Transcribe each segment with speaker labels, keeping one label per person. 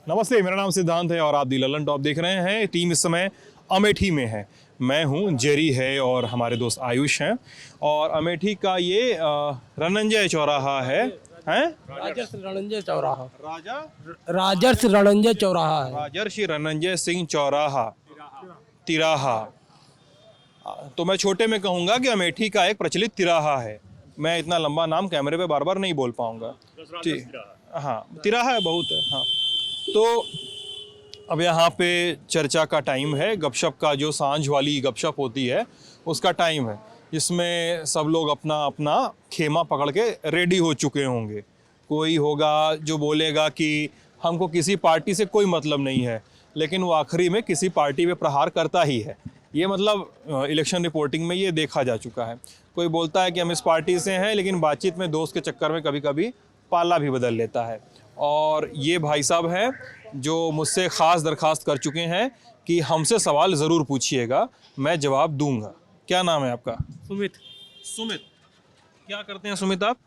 Speaker 1: नमस्ते, मेरा नाम सिद्धांत है और आप दी ललन टॉप देख रहे हैं। टीम इस समय अमेठी में है। मैं हूं, जेरी है और हमारे दोस्त आयुष हैं। और अमेठी का ये रणंजय चौराहा है।
Speaker 2: राजर्षि रणंजय चौराहा।
Speaker 1: राजर्षि
Speaker 2: रणंजय चौराहा है।
Speaker 1: राजर्षि रणंजय सिंह चौराहा तिराहा। तो मैं छोटे में कहूँगा कि अमेठी का एक प्रचलित तिराहा है। मैं इतना लंबा नाम कैमरे पे बार बार नहीं बोल पाऊँगा। ठीक, हाँ, तिराहा है, बहुत है। हाँ, तो अब यहाँ पे चर्चा का टाइम है, गपशप का, जो सांझ वाली गपशप होती है उसका टाइम है, जिसमें सब लोग अपना अपना खेमा पकड़ के रेडी हो चुके होंगे। कोई होगा जो बोलेगा कि हमको किसी पार्टी से कोई मतलब नहीं है, लेकिन वो आखिरी में किसी पार्टी पे प्रहार करता ही है। ये मतलब इलेक्शन रिपोर्टिंग में ये देखा जा चुका है। कोई बोलता है कि हम इस पार्टी से हैं, लेकिन बातचीत में दोस्त के चक्कर में कभी कभी पाला भी बदल लेता है। और ये भाई साहब हैं जो मुझसे ख़ास दरख्वास्त कर चुके हैं कि हमसे सवाल ज़रूर पूछिएगा, मैं जवाब दूंगा। क्या नाम है आपका?
Speaker 2: सुमित।
Speaker 1: सुमित, क्या करते हैं सुमित आप?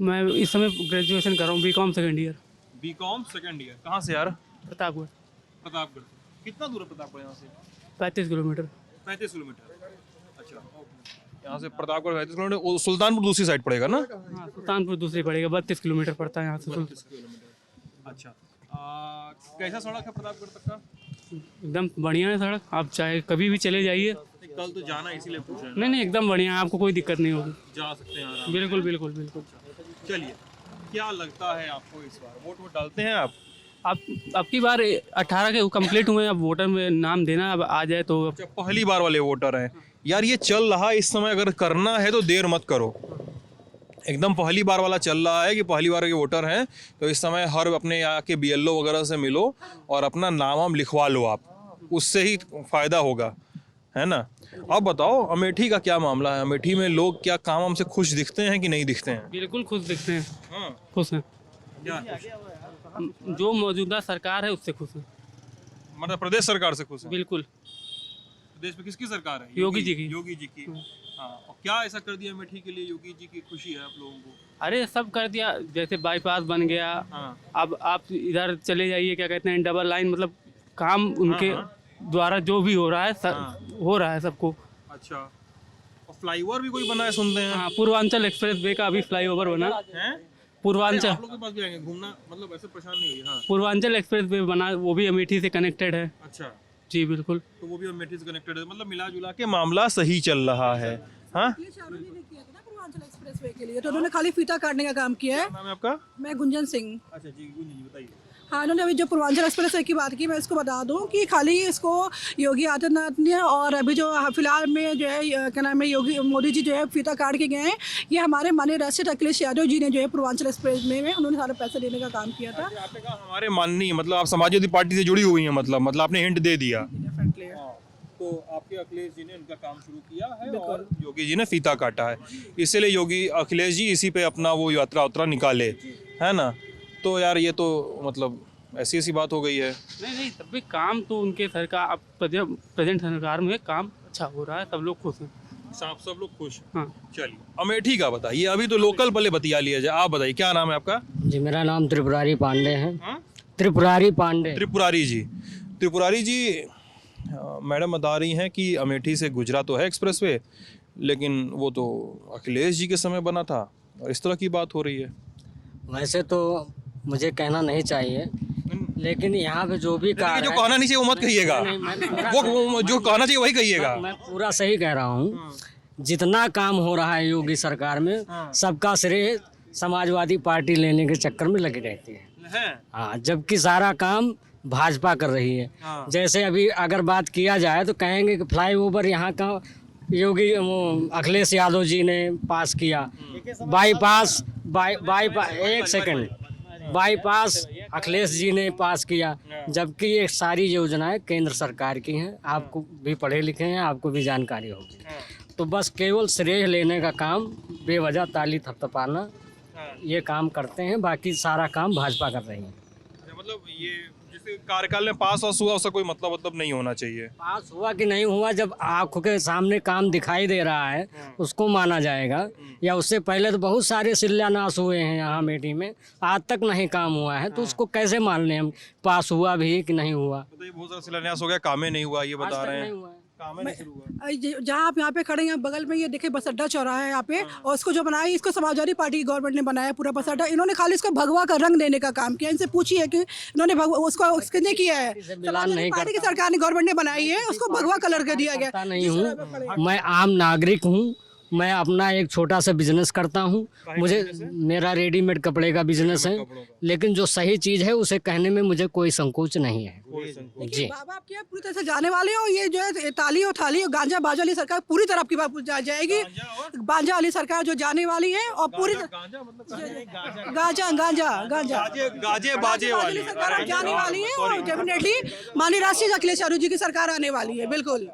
Speaker 2: मैं इस समय ग्रेजुएशन कर रहा हूँ, BCom second year.
Speaker 1: BCom second year. कहाँ से यार?
Speaker 2: प्रतापगढ़।
Speaker 1: प्रतापगढ़। कितना दूर है प्रतापगढ़ यहाँ से?
Speaker 2: 35 किलोमीटर।
Speaker 1: 35 किलोमीटर। अच्छा, यहाँ से प्रतापगढ़ 35 किलोमीटर। सुल्तानपुर दूसरी साइड पड़ेगा ना?
Speaker 2: हाँ, सुल्तानपुर दूसरी पड़ेगा, 32 किलोमीटर पड़ता है यहाँ से।
Speaker 1: 32 किलोमीटर। अच्छा, कैसा सड़क है प्रतापगढ़ तक का?
Speaker 2: एकदम बढ़िया है सड़क, आप चाहे कभी भी चले जाइए।
Speaker 1: कल तो जाना इसीलिए पूछा है।
Speaker 2: नहीं, एकदम बढ़िया है, आपको कोई दिक्कत नहीं होगी,
Speaker 1: जा सकते हैं आराम।
Speaker 2: बिल्कुल बिल्कुल बिल्कुल।
Speaker 1: चलिए, क्या लगता है आपको इस बार वोट डालते हैं आप?
Speaker 2: अब की बार 18 के कंप्लीट हुए, अब वोटर में नाम देना अब आ जाए तो।
Speaker 1: अच्छा, पहली बार वाले वोटर हैं यार। ये चल रहा है इस समय, अगर करना है तो देर मत करो। एकदम पहली बार वाला चल रहा है कि पहली बार के वोटर हैं तो इस समय हर अपने यहाँ के BLO वगैरह से मिलो और अपना नाम लिखवा लो आप, उससे ही फ़ायदा होगा, है ना? अब बताओ अमेठी का क्या मामला है? अमेठी में लोग क्या काम हमसे खुश दिखते हैं कि नहीं दिखते हैं?
Speaker 2: बिल्कुल खुश दिखते हैं।
Speaker 1: हाँ,
Speaker 2: खुश हैं।
Speaker 1: क्या?
Speaker 2: जो मौजूदा सरकार है उससे खुश है।
Speaker 1: मतलब प्रदेश सरकार से खुश है?
Speaker 2: बिल्कुल।
Speaker 1: प्रदेश में किसकी सरकार है?
Speaker 2: योगी जी की।
Speaker 1: योगी जी की। हाँ, और क्या ऐसा कर दिया अमेठी के लिए योगी जी की खुशी है आप लोगों को?
Speaker 2: अरे सब कर दिया, जैसे बाईपास बन गया।
Speaker 1: हाँ।
Speaker 2: अब आप इधर चले जाइए, क्या कहते हैं, डबल लाइन, मतलब काम उनके द्वारा जो भी हो रहा है हो रहा है सबको।
Speaker 1: अच्छा, और फ्लाईओवर भी कोई बना है सुनते हैं?
Speaker 2: हाँ, पूर्वांचल एक्सप्रेस वे का अभी फ्लाईओवर बना
Speaker 1: है।
Speaker 2: पूर्वांचल।
Speaker 1: आप लोग के पास भी आएंगे घूमना, मतलब ऐसे परेशान नहीं हुई? हाँ,
Speaker 2: पूर्वांचल एक्सप्रेस वे बना, वो भी अमेठी से कनेक्टेड है।
Speaker 1: अच्छा,
Speaker 2: जी बिल्कुल।
Speaker 1: तो वो भी अमेठी से कनेक्टेड है, मतलब मिला जुला के मामला सही चल रहा है। हाँ,
Speaker 3: पूर्वांचल एक्सप्रेस वे के लिए तो उन्होंने खाली फीता काटने का काम किया है।
Speaker 1: नाम है आपका?
Speaker 3: मैं गुंजन सिंह।
Speaker 1: अच्छा जी, गुंजन जी बताइए।
Speaker 3: हाँ, इन्होंने अभी जो पूर्वांचल एक्सप्रेस वे की बात की, मैं इसको बता दूं कि खाली इसको योगी आदित्यनाथ ने और अभी जो फिलहाल में जो है क्या नाम है, योगी मोदी जी जो है फीता काट के गए हैं। ये हमारे माननीय राष्ट्रीय अखिलेश यादव जी ने जो है पूर्वांचल एक्सप्रेस वे में उन्होंने सारे पैसे देने का काम किया था।
Speaker 1: आपने कहा हमारे माननीय, मतलब आप समाजवादी पार्टी से जुड़ी हुई हैं, मतलब आपने हिंट दे दिया। तो आपके अखिलेश जी ने उनका काम शुरू किया है और योगी जी ने फीता काटा है, इसीलिए योगी अखिलेश जी इसी पे अपना वो यात्रा उतरा निकाले, है ना? तो यार ये तो मतलब ऐसी ऐसी बात हो गई है।
Speaker 2: नहीं, तब भी काम तो उनके सरकार, अब प्रेजेंट सरकार में काम अच्छा हो रहा है, सब लोग खुश हैं।
Speaker 1: सब लोग खुश।
Speaker 2: हाँ।
Speaker 1: चलिए, अमेठी का बताइए, अभी तो लोकल पहले बतिया लिया जाए। आप बताइए, क्या नाम है आपका?
Speaker 4: जी, मेरा नाम त्रिपुरारी पांडे है।
Speaker 1: हाँ?
Speaker 4: त्रिपुरारी पांडे।
Speaker 1: त्रिपुरारी जी। त्रिपुरारी जी, मैडम बता रही हैं कि अमेठी से गुजरा तो है एक्सप्रेसवे, लेकिन वो तो अखिलेश जी के समय बना था और इस तरह की बात हो रही है।
Speaker 4: वैसे तो मुझे कहना नहीं चाहिए, लेकिन यहाँ पे जो भी
Speaker 1: जो कहना नहीं चाहिए वो मत कहिएगा, वो जो कहना चाहिए वही कहिएगा।
Speaker 4: मैं पूरा सही कह रहा हूँ। जितना काम हो रहा है योगी सरकार में, सबका श्रेय समाजवादी पार्टी लेने के चक्कर में लगी रहती है। हाँ, जबकि सारा काम भाजपा कर रही है। जैसे अभी अगर बात किया जाए तो कहेंगे कि फ्लाईओवर यहाँ का योगी अखिलेश यादव जी ने पास किया, बाईपास एक सेकंड, बाईपास अखिलेश जी ने पास किया, जबकि ये सारी योजनाएं केंद्र सरकार की हैं। आपको भी पढ़े लिखे हैं, आपको भी जानकारी होगी। तो बस केवल श्रेय लेने का काम, बेवजह ताली थपथपाना, ये काम करते हैं। बाकी सारा काम भाजपा कर रही है।
Speaker 1: मतलब ये जिस कार्यकाल में पास वास हुआ उसका कोई मतलब नहीं होना चाहिए।
Speaker 4: पास हुआ कि नहीं हुआ, जब आंखों के सामने काम दिखाई दे रहा है उसको माना जाएगा। या उससे पहले तो बहुत सारे शिलान्यास हुए हैं यहाँ अमेठी में, आज तक नहीं काम हुआ है, तो उसको कैसे मान लें हम पास हुआ भी कि नहीं हुआ।
Speaker 1: तो ये बहुत सारा शिलान्यास हो गया, कामें नहीं हुआ ये बता रहे हैं।
Speaker 4: नहीं हुआ है।
Speaker 1: कामें नहीं शुरू हुआ।
Speaker 3: जहाँ आप यहाँ पे खड़े हैं बगल में ये देखिए बस अड्डा चौराहा है यहाँ पे, और इसको जो बनाया इसको समाजवादी पार्टी की गवर्नमेंट ने बनाया पूरा बस अड्डा। इन्होंने खाली इसको भगवा का रंग देने का काम किया। इनसे पूछिए कि इन्होंने उसको किसने किया है? समाजवादी पार्टी की सरकार ने गवर्नमेंट ने बनाई है, उसको भगवा कलर कर दिया गया।
Speaker 4: नहीं हूँ, मैं आम नागरिक हूँ, मैं अपना एक छोटा सा बिजनेस करता हूँ। मुझे मेरा रेडीमेड कपड़े का बिजनेस है, लेकिन जो सही चीज़ है उसे कहने में मुझे कोई संकोच नहीं है जी।
Speaker 3: बाबा आप क्या पूरी तरह से जाने वाले हो? ये जो है ताली और थाली और गांजा बाजा वाली सरकार पूरी तरह आपकी बात जाएगी। गांजा वाली सरकार जो जाने वाली है और पूरी गांजा गांजा गांजा
Speaker 1: गाजे बाजे वाली
Speaker 3: सरकार जाने वाली है, और डेफिनेटली माननीय राष्ट्रीय अखिलेश यादव जी की सरकार आने वाली है। बिल्कुल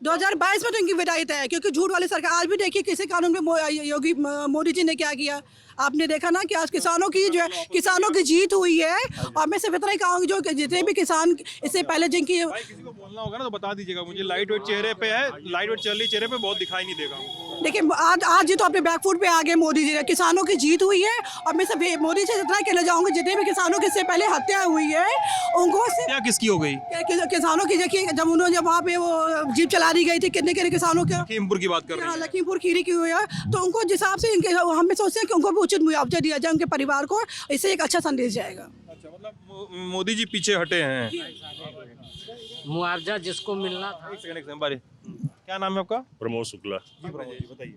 Speaker 3: 2022 में तो इनकी विदाई तय है, क्योंकि झूठ वाली सरकार। आज भी देखिए किसी कानून में योगी मोदी जी ने क्या किया, आपने देखा ना कि आज किसानों की जो है किसानों की जीत हुई है। और मैं सिर्फ इतना ही कहूँगी जो जितने भी किसान इससे पहले जिनकी
Speaker 1: किसी को बोलना होगा ना तो बता दीजिएगा मुझे। लाइट वेट चेहरे पे है, लाइट वेट चल रही चेहरे पे, बहुत दिखाई नहीं देगा।
Speaker 3: देखिए आज जी तो अपने बैकफुट पे आ गए मोदी जी ने। किसानों की जीत हुई है, और मैं सिर्फ मोदी से इतना कहना चाहूँगी जितने भी किसानों की इससे पहले हत्या हुई है उनको
Speaker 1: क्या किसकी हो गई?
Speaker 3: किसानों की देखिए जब उन्होंने जब वहाँ पे वो जीप चला दी गई थी कितने किसानों के
Speaker 1: लखीमपुर की बात कर रहे हैं।
Speaker 3: लखीमपुर खीरी की हुई है, तो उनको जिस हिसाब से हम भी सोचते हैं कि उनको भी उचित मुआवजा दिया जाए उनके परिवार को। इससे एक अच्छा संदेश जाएगा।
Speaker 1: अच्छा, मतलब मोदी जी पीछे हटे हैं।
Speaker 4: मुआवजा जिसको मिलना था।
Speaker 1: एक सेकंड बारी, क्या नाम है आपका?
Speaker 5: प्रमोद शुक्ला।
Speaker 1: जी बताइए।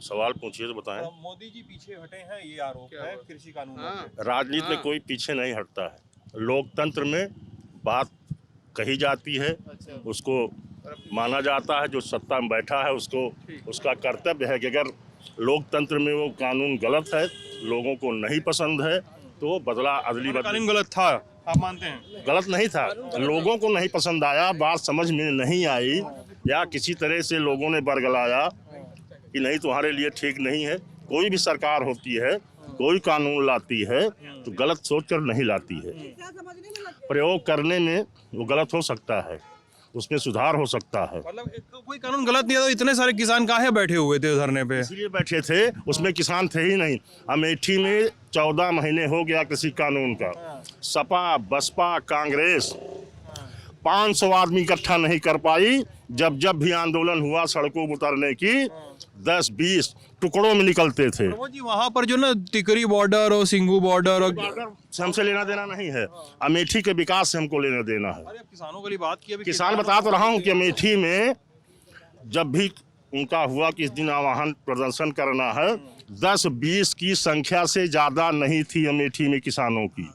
Speaker 5: सवाल पूछिए तो बताएं।
Speaker 1: मोदी जी पीछे हटे हैं ये आरोप है कृषि कानून पे।
Speaker 5: राजनीति में कोई पीछे नहीं हटता है। लोकतंत्र में बात कही जाती है, उसको माना जाता है। जो सत्ता में बैठा है उसको उसका कर्तव्य है कि अगर लोकतंत्र में वो कानून गलत है, लोगों को नहीं पसंद है, तो बदला अदली
Speaker 1: कानून गलत था, आप मानते हैं?
Speaker 5: गलत नहीं था, लोगों को नहीं पसंद आया, बात समझ में नहीं आई, या किसी तरह से लोगों ने बरगलाया कि नहीं तुम्हारे लिए ठीक नहीं है। कोई भी सरकार होती है, कोई कानून लाती है तो गलत सोचकर नहीं लाती है। प्रयोग करने में वो गलत हो सकता है, उसमें सुधार हो सकता है।
Speaker 1: मतलब कोई कानून गलत नहीं है तो इतने सारे किसान काहे बैठे हुए थे धरने पे?
Speaker 5: इसलिए बैठे थे, उसमें किसान थे ही नहीं। अमेठी में 14 महीने हो गया कृषि कानून का। सपा, बसपा, कांग्रेस 500 आदमी इकट्ठा नहीं कर पाई। जब भी आंदोलन हुआ सड़कों पर उतरने की, 10-20 टुकड़ों में निकलते थे।
Speaker 1: जी वहाँ पर जो ना टिकरी बॉर्डर और सिंघू बॉर्डर और
Speaker 5: से हमसे लेना देना नहीं है, अमेठी के विकास से हमको लेना देना है।
Speaker 1: अरे किसानों के लिए बात की।
Speaker 5: किसान बता तो रहा हूँ कि अमेठी में जब भी उनका हुआ कि इस दिन आह्वान प्रदर्शन करना है, 10-20 की संख्या से ज़्यादा नहीं थी अमेठी में किसानों की।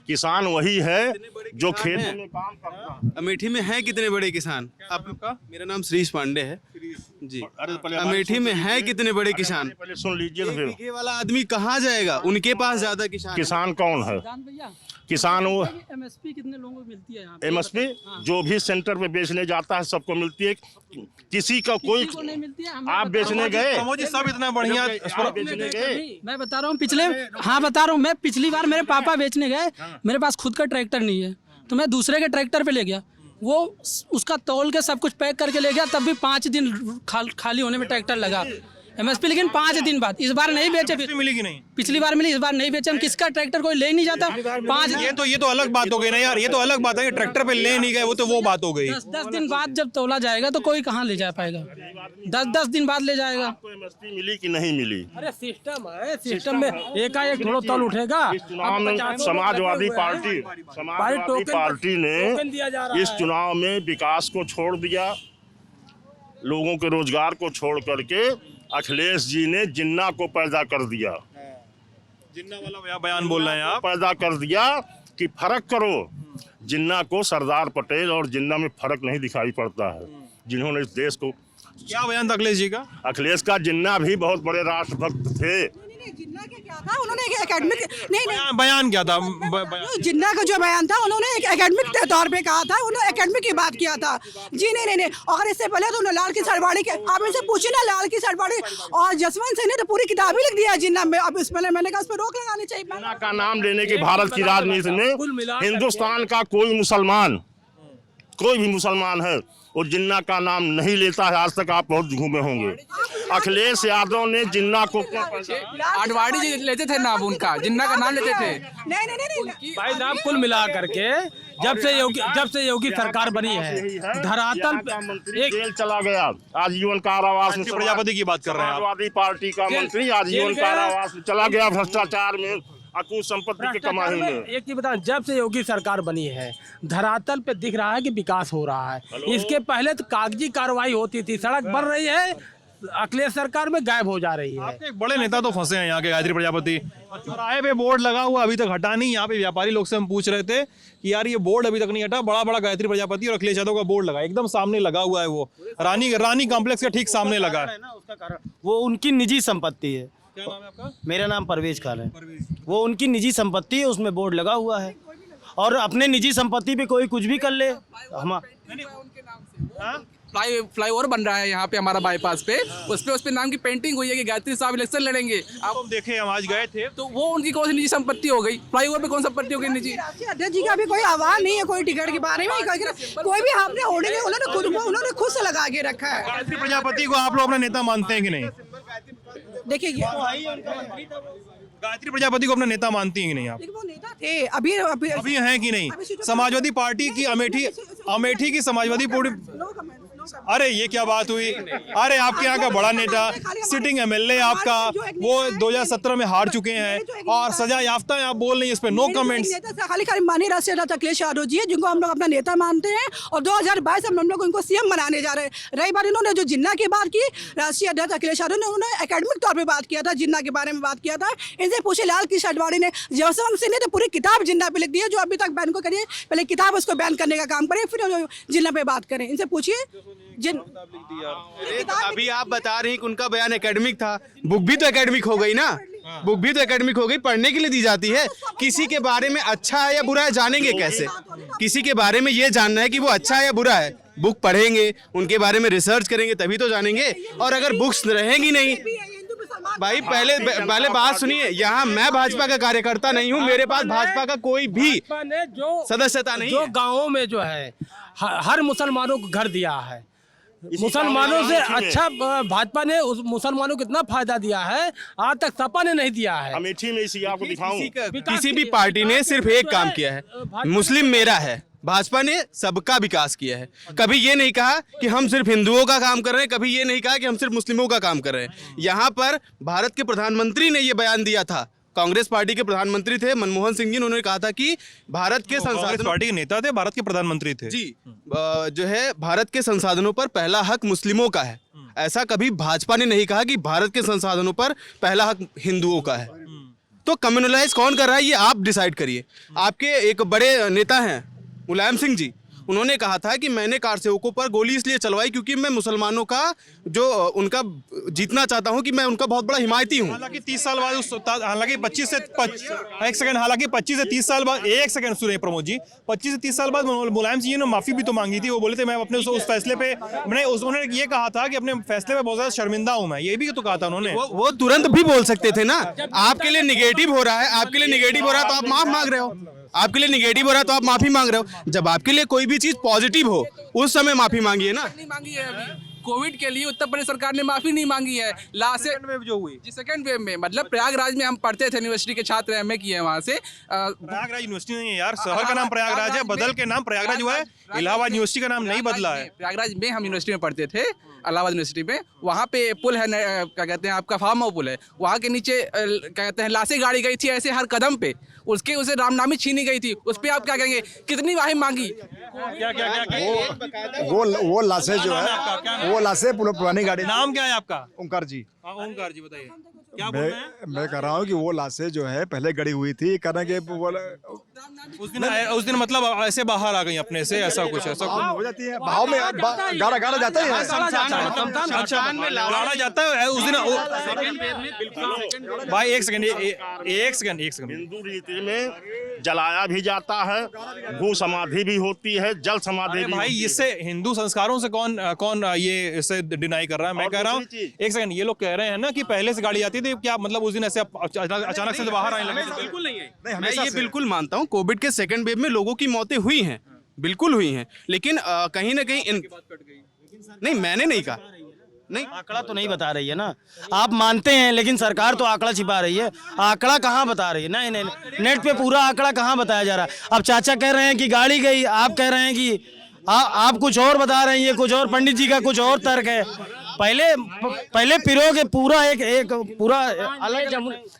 Speaker 5: किसान वही है जो खेत में काम करता है।
Speaker 6: अमेठी में है कितने बड़े किसान?
Speaker 1: आपका?
Speaker 6: मेरा नाम श्रीश पांडे है जी।
Speaker 5: पहले
Speaker 6: अमेठी में है कितने बड़े किसान?
Speaker 5: पहले सुन लीजिए तो
Speaker 6: एक
Speaker 5: फिर।
Speaker 6: बीघे वाला आदमी कहाँ जाएगा? उनके पास ज्यादा किसान
Speaker 5: किसान कौन है? किसान वो
Speaker 2: एमएसपी कितने लोगों को मिलती है यहाँ?
Speaker 5: एमएसपी जो भी सेंटर पे बेचने जाता है सबको मिलती है। किसी का कोई
Speaker 2: नहीं मिलती है।
Speaker 5: आप बेचने गए?
Speaker 1: जी सब इतना बढ़िया
Speaker 5: आप बेचने गए?
Speaker 2: मैं बता रहा हूँ बता रहा हूँ मैं पिछली बार मेरे पापा बेचने गए, मेरे पास खुद का ट्रैक्टर नहीं है तो मैं दूसरे के ट्रैक्टर पे ले गया, वो उसका तौल के सब कुछ पैक करके ले गया, तब भी 5 दिन खाली होने में ट्रैक्टर लगा एमएसपी। लेकिन 5 दिन बाद इस बार नहीं बेचे,
Speaker 1: मिलेगी नहीं।
Speaker 2: पिछली बार मिली, इस बार नहीं बेचे। हम किसका ट्रैक्टर कोई ले नहीं जाता। 5
Speaker 1: ये तो अलग बात हो गई ना यार, ये तो अलग बात है। ट्रैक्टर पे ले नहीं गए वो तो वो बात हो गई।
Speaker 2: 10 दिन बाद जब तौला जाएगा तो कोई कहाँ ले जा पाएगा? 10 दिन बाद ले जाएगा।
Speaker 5: आपको एमएसपी मिली कि नहीं मिली?
Speaker 2: अरे सिस्टम है, सिस्टम में एकाएक थोड़ा तौल उठेगा।
Speaker 5: इस चुनाव में समाजवादी पार्टी ने इस चुनाव में विकास को छोड़ दिया, लोगों के रोजगार को छोड़ करके अखिलेश जी ने जिन्ना को पैदा कर दिया।
Speaker 1: जिन्ना वाला बयान बोल रहे हैं आप?
Speaker 5: पैदा कर दिया कि फर्क करो। जिन्ना को सरदार पटेल और जिन्ना में फर्क नहीं दिखाई पड़ता है, जिन्होंने इस देश को।
Speaker 1: क्या बयान था अखिलेश जी का?
Speaker 5: अखिलेश का जिन्ना भी बहुत बड़े राष्ट्रभक्त थे।
Speaker 3: जिन्ना का क्या था, उन्होंने एक एकेडमिक नहीं
Speaker 1: बयान क्या था?
Speaker 3: जिन्ना का जो बयान था उन्होंने एक एकेडमिक तौर पे कहा था, उन्होंने एकेडमिक की बात किया था जी। नहीं और इससे पहले तो लाल की सड़वाड़ी के आप इनसे पूछे ना, लाल की सड़वाड़ी और जसवंत सिंह ने तो पूरी किताब ही लिख दिया जिन्ना में। अब इस पहले मैंने कहा उस पर रोक लगानी चाहिए।
Speaker 5: जिन्ना का नाम लेने की भारत की राजनीति में हिंदुस्तान का कोई भी मुसलमान है वो जिन्ना का नाम नहीं लेता है। आज तक आप बहुत घूमे होंगे, अखिलेश यादव ने जिन्ना को
Speaker 7: आडवाणी जी लेते थे नाम, उनका जिन्ना का नाम लेते थे।
Speaker 3: नहीं
Speaker 8: भाई साहब कुल मिला करके जब से योगी सरकार बनी है धरातल
Speaker 5: मंत्री जेल चला गया, आजीवन कारावास में।
Speaker 1: प्रजापति की बात कर रहे हैं आप।
Speaker 5: समाजवादी पार्टी का मंत्री आजीवन कारावास में चला गया, भ्रष्टाचार में, अकुल संपत्ति के कमाई में।
Speaker 8: एक चीज बताओ, जब से योगी सरकार बनी है धरातल पे दिख रहा है कि विकास हो रहा है। इसके पहले तो कागजी कार्रवाई होती थी, सड़क बन रही है, अखिलेश सरकार में गायब हो जा रही है।
Speaker 1: आपके एक बड़े नेता तो फंसे हैं यहाँ के, गायत्री प्रजापति। चौराहे पे बोर्ड लगा हुआ अभी तक हटा नहीं। यहाँ पे व्यापारी लोग से हम पूछ रहे थे कि यार ये बोर्ड अभी तक नहीं हटा, बड़ा गायत्री प्रजापति और अखिलेश यादव का बोर्ड लगा, एकदम सामने लगा हुआ है। वो रानी कॉम्प्लेक्स के ठीक सामने लगा है।
Speaker 9: वो उनकी निजी संपत्ति है।
Speaker 1: क्या नाम है आपका?
Speaker 9: मेरा नाम परवेज खान है। वो उनकी निजी संपत्ति है, उसमें बोर्ड लगा हुआ है और अपने निजी संपत्ति पे कोई कुछ भी कर ले। हम
Speaker 7: फ्लाईओवर बन रहा है यहाँ पे हमारा बाईपास पे, उस पे नाम की पेंटिंग हुई है कि गायत्री साहब इलेक्शन लड़ेंगे।
Speaker 1: आप देखे, हम आज गए थे
Speaker 7: तो वो उनकी कौन सी निजी संपत्ति हो गई? फ्लाईओवर पे कौन संपत्ति हो गई निजी?
Speaker 3: अध्यक्ष जी का भी कोई आवाज नहीं है कोई टिकट के बारे में, कोई भी आपने होर्डिंग उन्होंने खुद से लगा के रखा है।
Speaker 1: गायत्री प्रजापति को आप लोग अपना नेता मानते हैं कि नहीं?
Speaker 3: देखिए
Speaker 1: गायत्री प्रजापति को अपना नेता मानती हैं कि नहीं आप?
Speaker 3: वो नेता थे, अभी
Speaker 1: हैं कि नहीं? समाजवादी पार्टी की अमेठी की समाजवादी पार्टी। अरे ये क्या बात हुई? अरे आपके यहाँ का बड़ा नेता, सिटिंग एमएलए आपका, वो 2017 में हार चुके हैं और सजा याफ्ता है, आप बोल रही हैं इस पे नो कमेंट्स।
Speaker 3: खाली मानी राष्ट्रीय अध्यक्ष अखिलेश यादव जी है जिनको हम लोग अपना नेता मानते हैं और 2022 में हम लोग उनको सीएम बनाने जा रहे हैं। रही बात इन्होंने जो जिन्ना की बात की, राष्ट्रीय अध्यक्ष अखिलेश यादव ने उन्होंने एकेडमिक तौर पर बात किया था, जिन्ना के बारे में बात किया था। इनसे पूछे लाल की अडवाणी ने, जसवंत सिंह ने तो पूरी किताब जिन्ना पे लिख दी है, जो अभी तक बैन को करिए, पहले किताब उसको बैन करने का काम करें फिर जिन्ना पे बात करें। इनसे पूछिए
Speaker 6: अभी आप बता रहे हैं कि उनका बयान एकेडमिक था, बुक भी तो एकेडमिक हो गई ना, बुक भी तो एकेडमिक हो गई, पढ़ने के लिए दी जाती है। किसी के बारे में अच्छा है या बुरा है जानेंगे कैसे? किसी के बारे में ये जानना है कि वो अच्छा है या बुरा है, बुक पढ़ेंगे, उनके बारे में रिसर्च करेंगे तभी तो जानेंगे। और अगर बुक्स रहेंगी नहीं, भाई पहले बात सुनिए, यहाँ मैं भाजपा का कार्यकर्ता नहीं हूँ, मेरे पास भाजपा का कोई भी सदस्यता नहीं है।
Speaker 8: जो गाँवों में जो है हर मुसलमानों को घर दिया है, मुसलमानों से अच्छा भाजपा ने उस मुसलमानों को इतना फायदा दिया है, आज तक सपा ने नहीं दिया है।
Speaker 5: अमेठी में इसी आपको दिखाऊं,
Speaker 6: किसी भी पार्टी ने सिर्फ एक काम किया है, मुस्लिम मेरा है। भाजपा ने सबका विकास किया है, कभी ये नहीं कहा कि हम सिर्फ हिंदुओं का काम कर रहे हैं, कभी ये नहीं कहा कि हम सिर्फ मुस्लिमों का काम कर रहे हैं। यहाँ पर भारत के प्रधानमंत्री ने ये बयान दिया था, कांग्रेस पार्टी के प्रधानमंत्री थे मनमोहन सिंह जी, उन्होंने कहा था कि भारत के संसाधनों,
Speaker 1: पार्टी के नेता थे, भारत के प्रधानमंत्री थे
Speaker 6: जी, जो है भारत के संसाधनों पर पहला हक मुस्लिमों का है। ऐसा कभी भाजपा ने नहीं कहा कि भारत के संसाधनों पर पहला हक हिंदुओं का है। तो कम्युनलाइज कौन कर रहा है ये आप डिसाइड करिए। आपके एक बड़े नेता हैं मुलायम सिंह जी, उन्होंने कहा था कि मैंने कार सेवकों पर गोली इसलिए चलवाई क्योंकि मैं मुसलमानों का जो उनका जीतना चाहता हूं, कि मैं उनका बहुत बड़ा हिमायती हूं।
Speaker 1: हालांकि 30 साल बाद हालांकि 25 से 30 साल बाद, एक सेकंड सुनिए प्रमोद जी, 25 से 30 साल बाद मुलायम सिंह ने माफी भी तो मांगी थी। वो बोले थे मैं अपने उस फैसले पे, उन्होंने ये कहा था कि अपने फैसले पे बहुत ज्यादा शर्मिंदा हूं मैं, ये भी तो कहा था उन्होंने।
Speaker 6: वो तुरंत भी बोल सकते थे ना। आपके लिए निगेटिव हो रहा है, आपके लिए निगेटिव हो रहा है तो आप माफ मांग रहे हो, आपके लिए निगेटिव हो रहा है तो आप माफी मांग रहे हो। जब आपके लिए कोई भी चीज पॉजिटिव हो उस समय माफी मांगिए ना।
Speaker 7: नहीं मांगी है अभी कोविड के लिए उत्तर प्रदेश सरकार ने माफी नहीं मांगी है। लास्ट
Speaker 1: वेव जो हुई,
Speaker 7: सेकंड वेव में, मतलब प्रयागराज में हम पढ़ते थे, यूनिवर्सिटी के छात्र एमए किए हैं वहाँ से।
Speaker 1: प्रयागराज यूनिवर्सिटी नहीं है यार, शहर का नाम प्रयागराज है, बदल के नाम प्रयागराज हुआ है, इलाहाबाद यूनिवर्सिटी का नाम नहीं बदला है।
Speaker 7: प्रयागराज में हम यूनिवर्सिटी में पढ़ते थे, इलाहाबाद यूनिवर्सिटी में, वहाँ पे पुल है, क्या कहते हैं आपका फार्म हाउस पुल है, वहाँ के नीचे क्या कहते हैं लाशें गाड़ी गई थी ऐसे हर कदम पे, उसे रामनामी छीनी गई थी, उस पर आप क्या कहेंगे? कितनी वाही मांगी?
Speaker 10: वो लाशें जो है, वो लाशें पुरानी गाड़ी।
Speaker 1: नाम क्या है आपका?
Speaker 10: ओंकार जी।
Speaker 1: ओंकार जी बताइए क्या बोल रहे हैं?
Speaker 10: मैं कह रहा हूँ कि वो लाशें जो है पहले गड़ी हुई थी, कहना कि
Speaker 1: उस दिन मतलब ऐसे बाहर आ गई अपने से, ऐसा कुछ
Speaker 10: हो जाती है भाव में गाड़ा गाड़ा जाता है
Speaker 1: लड़ा जाता है उस दिन। भाई एक सेकंड।
Speaker 5: हिंदू रीति में जलाया भी जाता है, भू समाधि भी होती है, जल समाधि भी
Speaker 1: भाई
Speaker 5: होती है।
Speaker 1: इससे हिंदू संस्कारों से कौन ये इसे डिनाई कर रहा है? मैं कह रहा हूँ एक सेकंड, ये लोग कह रहे हैं ना कि पहले से गाड़ी आती थी, क्या मतलब उस दिन ऐसे अचानक से बाहर आने लगे?
Speaker 6: बिल्कुल नहीं है, मैं ये बिल्कुल मानता हूँ कोविड के सेकंड वेव में लोगों की मौतें हुई हैं, बिल्कुल हुई हैं, लेकिन कहीं ना कहीं नहीं, मैंने नहीं कहा, नहीं
Speaker 9: आंकड़ा तो नहीं बता रही है ना, आप मानते हैं लेकिन सरकार तो आंकड़ा छिपा रही है। आंकड़ा कहाँ बता रही है? नहीं, नेट पे पूरा आंकड़ा कहाँ बताया जा रहा है? अब चाचा कह रहे हैं कि गाड़ी गई, आप कह रहे हैं कि आप कुछ और बता रहे हैं, ये कुछ और, पंडित जी का कुछ और तर्क है। पहले पिरोगे पूरा एक पूरा अलग।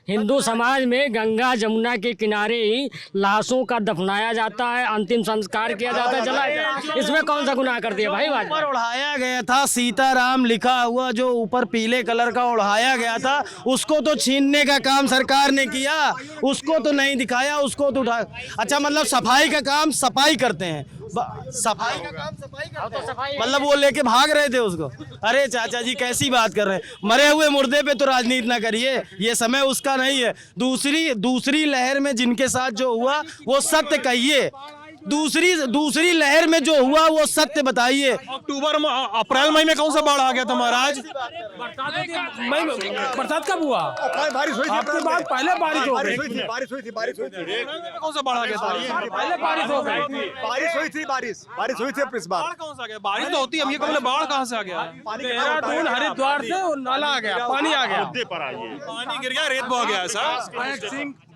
Speaker 4: हिंदू समाज में गंगा जमुना के किनारे ही लाशों का दफनाया जाता है, अंतिम संस्कार किया जाता है, जलाया जाता है। इसमें कौन सा गुनाह कर दिया भाई?
Speaker 9: ऊपर ओढ़ाया गया था सीताराम लिखा हुआ, जो ऊपर पीले कलर का ओढ़ाया गया था, उसको तो छीनने का काम सरकार ने किया, उसको तो नहीं दिखाया, उसको तो उठा। अच्छा, मतलब सफाई का काम सफाई करते हैं, सफाई का काम सफाई करते हैं, मतलब वो लेके भाग रहे थे उसको। अरे चाचा जी कैसी बात कर रहे हैं? मरे हुए मुर्दे पे तो राजनीति ना करिए, ये समय उसका नहीं है। दूसरी लहर में जिनके साथ जो हुआ वो सत्य कहिए, दूसरी लहर में जो हुआ वो सत्य बताइए।
Speaker 1: अक्टूबर में, अप्रैल मई में कौन सा बाढ़ आ गया था महाराज?
Speaker 8: बरसात कब हुआ?
Speaker 10: बारिश हुई थी,
Speaker 8: आपके बाद पहले बारिश हो गई।
Speaker 10: बारिश हुई थी
Speaker 1: कौन सा बाढ़ आ गया था?
Speaker 8: पहले बारिश हो गई।
Speaker 10: बारिश हुई थी बारिश हुई थी इस बार।
Speaker 1: बाढ़ कौन सा आ गया? बारिश तो होती है, अब ये कब बाढ़ कहाँ से आ गया?
Speaker 8: देहरादून हरिद्वार से वो नाला आ गया, पानी आ गया,
Speaker 5: मुद्दे पर आइए।
Speaker 1: पानी गिर गया, रेत बह गया ऐसा।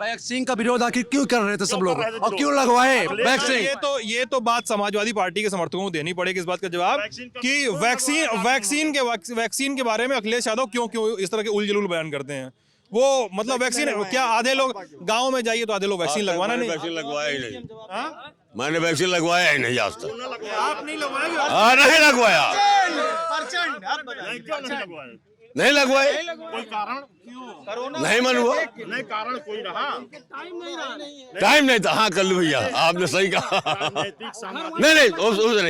Speaker 11: वैक्सीन का विरोध आखिर क्यों कर रहे थे सब लोग, और क्यों लगवाए वैक्सीन?
Speaker 1: ये तो बात समाजवादी पार्टी के समर्थकों को देनी पड़ेगी इस बात का जवाब कि वैक्सीन के बारे में अखिलेश यादव क्यों इस तरह के उलझुल बयान करते हैं। वो मतलब वैक्सीन क्या, आधे लोग गांव में जाइए तो आधे लोग वैक्सीन लगवाना नहीं।
Speaker 12: वैक्सीन लगवाया ही नहीं, मैंने वैक्सीन लगवाया ही नहीं आज तक।
Speaker 1: आप नहीं लगवाएंगे?
Speaker 12: नहीं लगवाया, नहीं लगवाए।
Speaker 5: कोई कारण?
Speaker 12: नहीं मन हुआ,
Speaker 5: नहीं कारण कोई रहा?
Speaker 12: टाइम नहीं था। हाँ कल भैया आपने सही कहा। नहीं उससे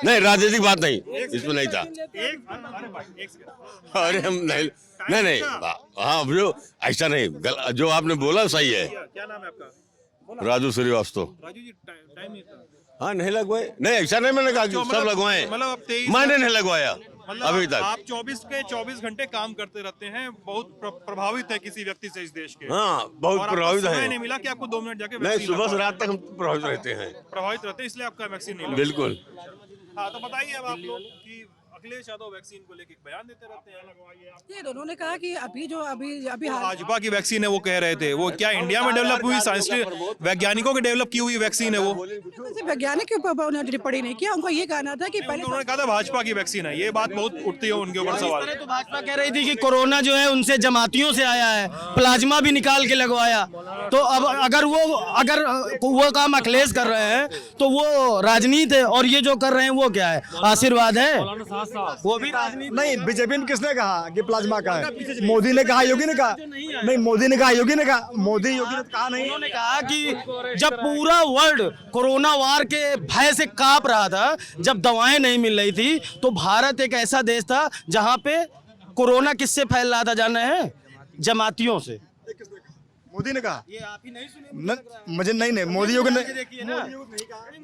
Speaker 12: नहीं, राजनीतिक बात नहीं, इसमें नहीं था। अरे हम नहीं हाँ, जो ऐसा नहीं, जो आपने बोला सही है।
Speaker 1: क्या नाम है आपका?
Speaker 12: राजू श्रीवास्तव।
Speaker 1: राजू जी, टाइम नहीं था।
Speaker 12: हाँ नहीं लगवाए, नहीं ऐसा नहीं मैंने कहा कि सब लगवाए,
Speaker 1: मतलब
Speaker 12: मैंने नहीं लगवाया अभी तक।
Speaker 1: आप 24 घंटे काम करते रहते हैं, बहुत प्रभावित है किसी व्यक्ति से इस देश के।
Speaker 12: हाँ बहुत प्रभावित है।
Speaker 1: नहीं मिला कि आपको 2 मिनट जाके
Speaker 12: नहीं, सुबह से रात तक हम प्रभावित रहते हैं,
Speaker 1: इसलिए आपका वैक्सीन नहीं लगा।
Speaker 12: बिल्कुल।
Speaker 1: हाँ तो बताइए अब आप लोग कि अखिलेश यादव वैक्सीन को लेकर बयान देते रहते हैं।
Speaker 3: ये दोनों ने कहा कि अभी
Speaker 1: भाजपा की वैक्सीन है वो कह रहे थे, वो क्या इंडिया में डेवलप हुई, साइंटिस्ट वैज्ञानिकों की डेवलप की हुई वैक्सीन है वो?
Speaker 3: वैज्ञानिक के ऊपर उन्होंने टिप्पणी नहीं किया, उनको ये कहना था कि पहले
Speaker 1: उन्होंने कहा था भाजपा की वैक्सीन है, ये बात बहुत उठती है उनके ऊपर सवाल।
Speaker 9: तो भाजपा कह रही थी कि कोरोना जो है उनसे जमातियों से आया है, प्लाज्मा भी निकाल के लगवाया। तो अब अगर वो काम अखिलेश कर रहे हैं तो वो राजनीति है, और ये जो कर रहे हैं वो क्या है, आशीर्वाद है? वो भी
Speaker 10: नहीं, बीजेपी में किसने कहा कि प्लाज्मा का है? मोदी ने कहा, योगी ने कहा? नहीं, मोदी ने कहा, योगी ने कहा? योगी ने कहा नहीं।
Speaker 9: उन्होंने कहा कि जब पूरा वर्ल्ड कोरोना वार के भय से कांप रहा था, जब दवाएं नहीं मिल रही थी, तो भारत एक ऐसा देश था जहां पे कोरोना किससे फैल रहा था जाना है? जमातियों से।
Speaker 10: मोदी ने कहा, ये आप ही नहीं सुने? मुझे नहीं, मोदी योगी ने।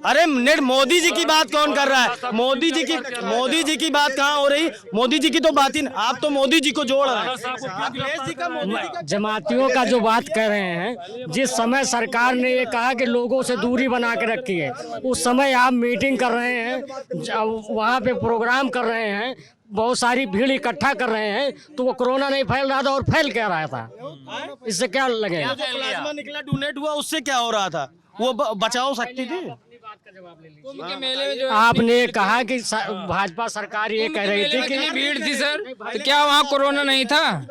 Speaker 9: अरे नेट मोदी जी की बात कौन कर रहा है? मोदी जी की बात कहाँ हो रही? मोदी जी की तो बात ही, आप तो मोदी जी को जोड़ रहे हैं।
Speaker 4: जमातियों का जो बात कर रहे हैं, जिस समय सरकार ने ये कहा कि लोगों से दूरी बना के रखी है, उस समय आप मीटिंग कर रहे हैं, वहाँ पे प्रोग्राम कर रहे हैं, बहुत सारी भीड़ इकट्ठा कर रहे हैं, तो वो कोरोना नहीं फैल रहा था और फैल क्या रहा था? इससे क्या लगेगा?
Speaker 9: प्लाज्मा निकला, डोनेट हुआ, उससे क्या हो रहा था? वो बचाव सकती थी।
Speaker 4: आपने कहा कि भाजपा सरकार ये कह रही थी कि
Speaker 13: भीड़ थी सर, तो क्या वहाँ कोरोना नहीं था?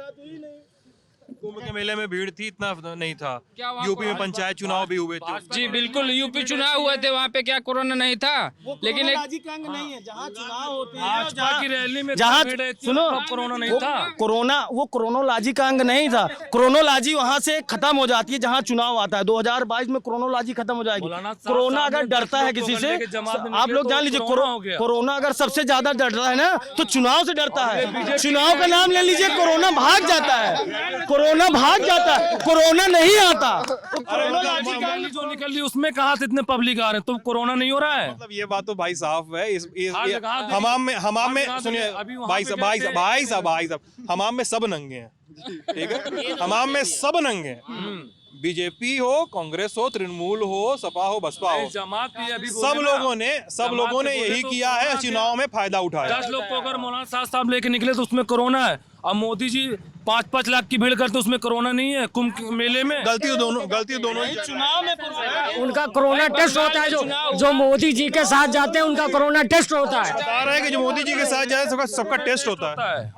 Speaker 1: कुंभ के मेले में भीड़ थी, इतना नहीं था। यूपी में पंचायत चुनाव भी हुए थे।
Speaker 13: जी बिल्कुल, यूपी चुनाव हुए थे, वहाँ पे क्या कोरोना नहीं था, लेकिन एक
Speaker 9: नहीं है जहाँ चुनाव होते हैं,
Speaker 13: भाजपा की रैली में
Speaker 9: जहाँ सुनो
Speaker 13: कोरोना नहीं था।
Speaker 9: वो क्रोनोलॉजी का अंग नहीं था। क्रोनोलॉजी वहाँ से खत्म हो जाती है जहाँ चुनाव आता है। 2022 में क्रोनोलॉजी खत्म हो जाएगी। कोरोना अगर डरता है किसी से, आप लोग जान लीजिए, कोरोना अगर सबसे ज्यादा डरता है ना तो चुनाव से डरता है। चुनाव का नाम ले लीजिए, कोरोना भाग जाता है, कोरोना भाग जाता है, कोरोना नहीं आता।
Speaker 13: जो निकल रही उसमें कहाँ से इतने पब्लिक आ रहे हैं, तो कोरोना नहीं हो रहा है।
Speaker 1: मतलब ये बात तो भाई साफ है। हमाम में सुनिए भाई साहब, हमाम में सब नंगे हैं, ठीक है? हमाम में सब नंगे हैं। बीजेपी हो, कांग्रेस हो, तृणमूल हो, सपा हो, बसपा हो, सब लोगों ने यही किया है, चुनाव में फायदा उठाया।
Speaker 13: 10 लोग को अगर मौलाना साहब लेके निकले तो उसमें कोरोना है। अब मोदी जी 5-5 लाख की भीड़ करते उसमें कोरोना नहीं है। कुंभ मेले में
Speaker 1: गलती दोनों
Speaker 9: चुनाव में
Speaker 4: उनका कोरोना टेस्ट होता है। जो मोदी जी के साथ जाते हैं उनका कोरोना टेस्ट होता है।
Speaker 1: बता रहे हैं कि जो मोदी जी के साथ जाए सबका टेस्ट होता है।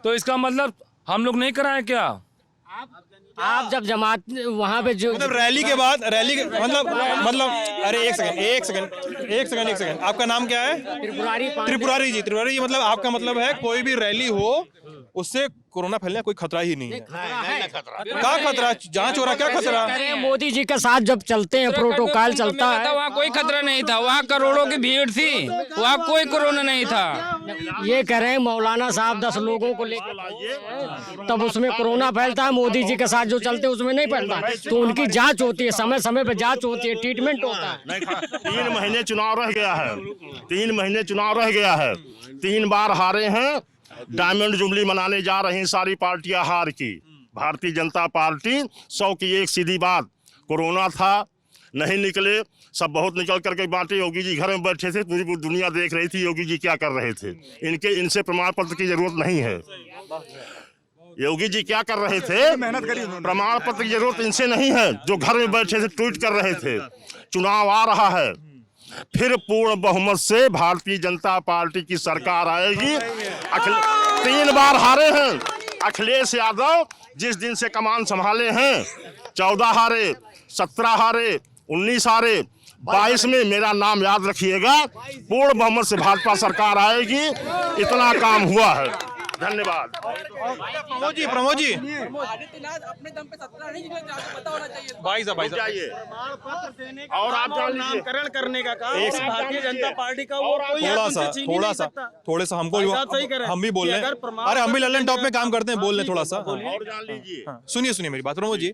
Speaker 13: तो इसका मतलब हम लोग नहीं कराएं क्या?
Speaker 4: आप जब जमात वहाँ पे जो
Speaker 1: मतलब रैली के बाद मतलब अरे एक सेकंड आपका नाम क्या है? त्रिपुरारी जी। मतलब आपका मतलब है कोई भी रैली हो उससे कोरोना फैलने का कोई खतरा ही नहीं है। क्या खतरा? जांच हो रहा, क्या खतरा?
Speaker 4: मोदी जी के साथ जब चलते हैं, प्रोटोकॉल चलता है,
Speaker 13: वहाँ कोई खतरा नहीं था, वहाँ करोड़ों की भीड़ थी, वहाँ कोई कोरोना नहीं था।
Speaker 4: ये कह रहे हैं मौलाना साहब 10 लोगों को लेकर तब उसमें कोरोना फैलता है। मोदी जी के साथ जो चलते हैं उसमें नहीं फैलता। तो उनकी जांच होती है, समय समय पे जांच होती है, ट्रीटमेंट होता है।
Speaker 5: 3 महीने चुनाव रह गया है, 3 महीने चुनाव रह गया है, 3 बार हारे हैं। डायमंड जुबली मनाने जा रही सारी पार्टियां हार की। भारतीय जनता पार्टी 100 की एक सीधी बात, कोरोना था नहीं निकले, सब बहुत निकल करके बांटे। योगी जी घर में बैठे थे, पूरी दुनिया देख रही थी योगी जी क्या कर रहे थे। इनसे प्रमाण पत्र की जरूरत नहीं है। योगी जी क्या कर रहे थे, प्रमाण पत्र की जरूरत इनसे नहीं है। जो घर में बैठे थे ट्वीट कर रहे थे। चुनाव आ रहा है, फिर पूर्ण बहुमत से भारतीय जनता पार्टी की सरकार आएगी। 3 बार हारे हैं अखिलेश यादव, जिस दिन से कमान संभाले हैं 14 हारे, 17 हारे, 19 हारे, 22 में मेरा नाम याद रखिएगा, पूर्ण बहुमत से भाजपा सरकार आएगी। इतना काम हुआ है। धन्यवाद।
Speaker 1: प्रमोद जी
Speaker 7: अपने दम पे 17 नहीं निकले, पता होना चाहिए।
Speaker 1: भाई साहब
Speaker 5: और आप जान लीजिए,
Speaker 9: नामकरण करने का काम भारतीय जनता पार्टी का, वो
Speaker 1: थोड़ा सा हमको हम भी बोल रहे हैं। अरे हम भी ललन टॉप में काम करते हैं, बोल रहे थोड़ा सा।
Speaker 5: और जान लीजिए,
Speaker 1: सुनिए मेरी बात प्रमोद जी।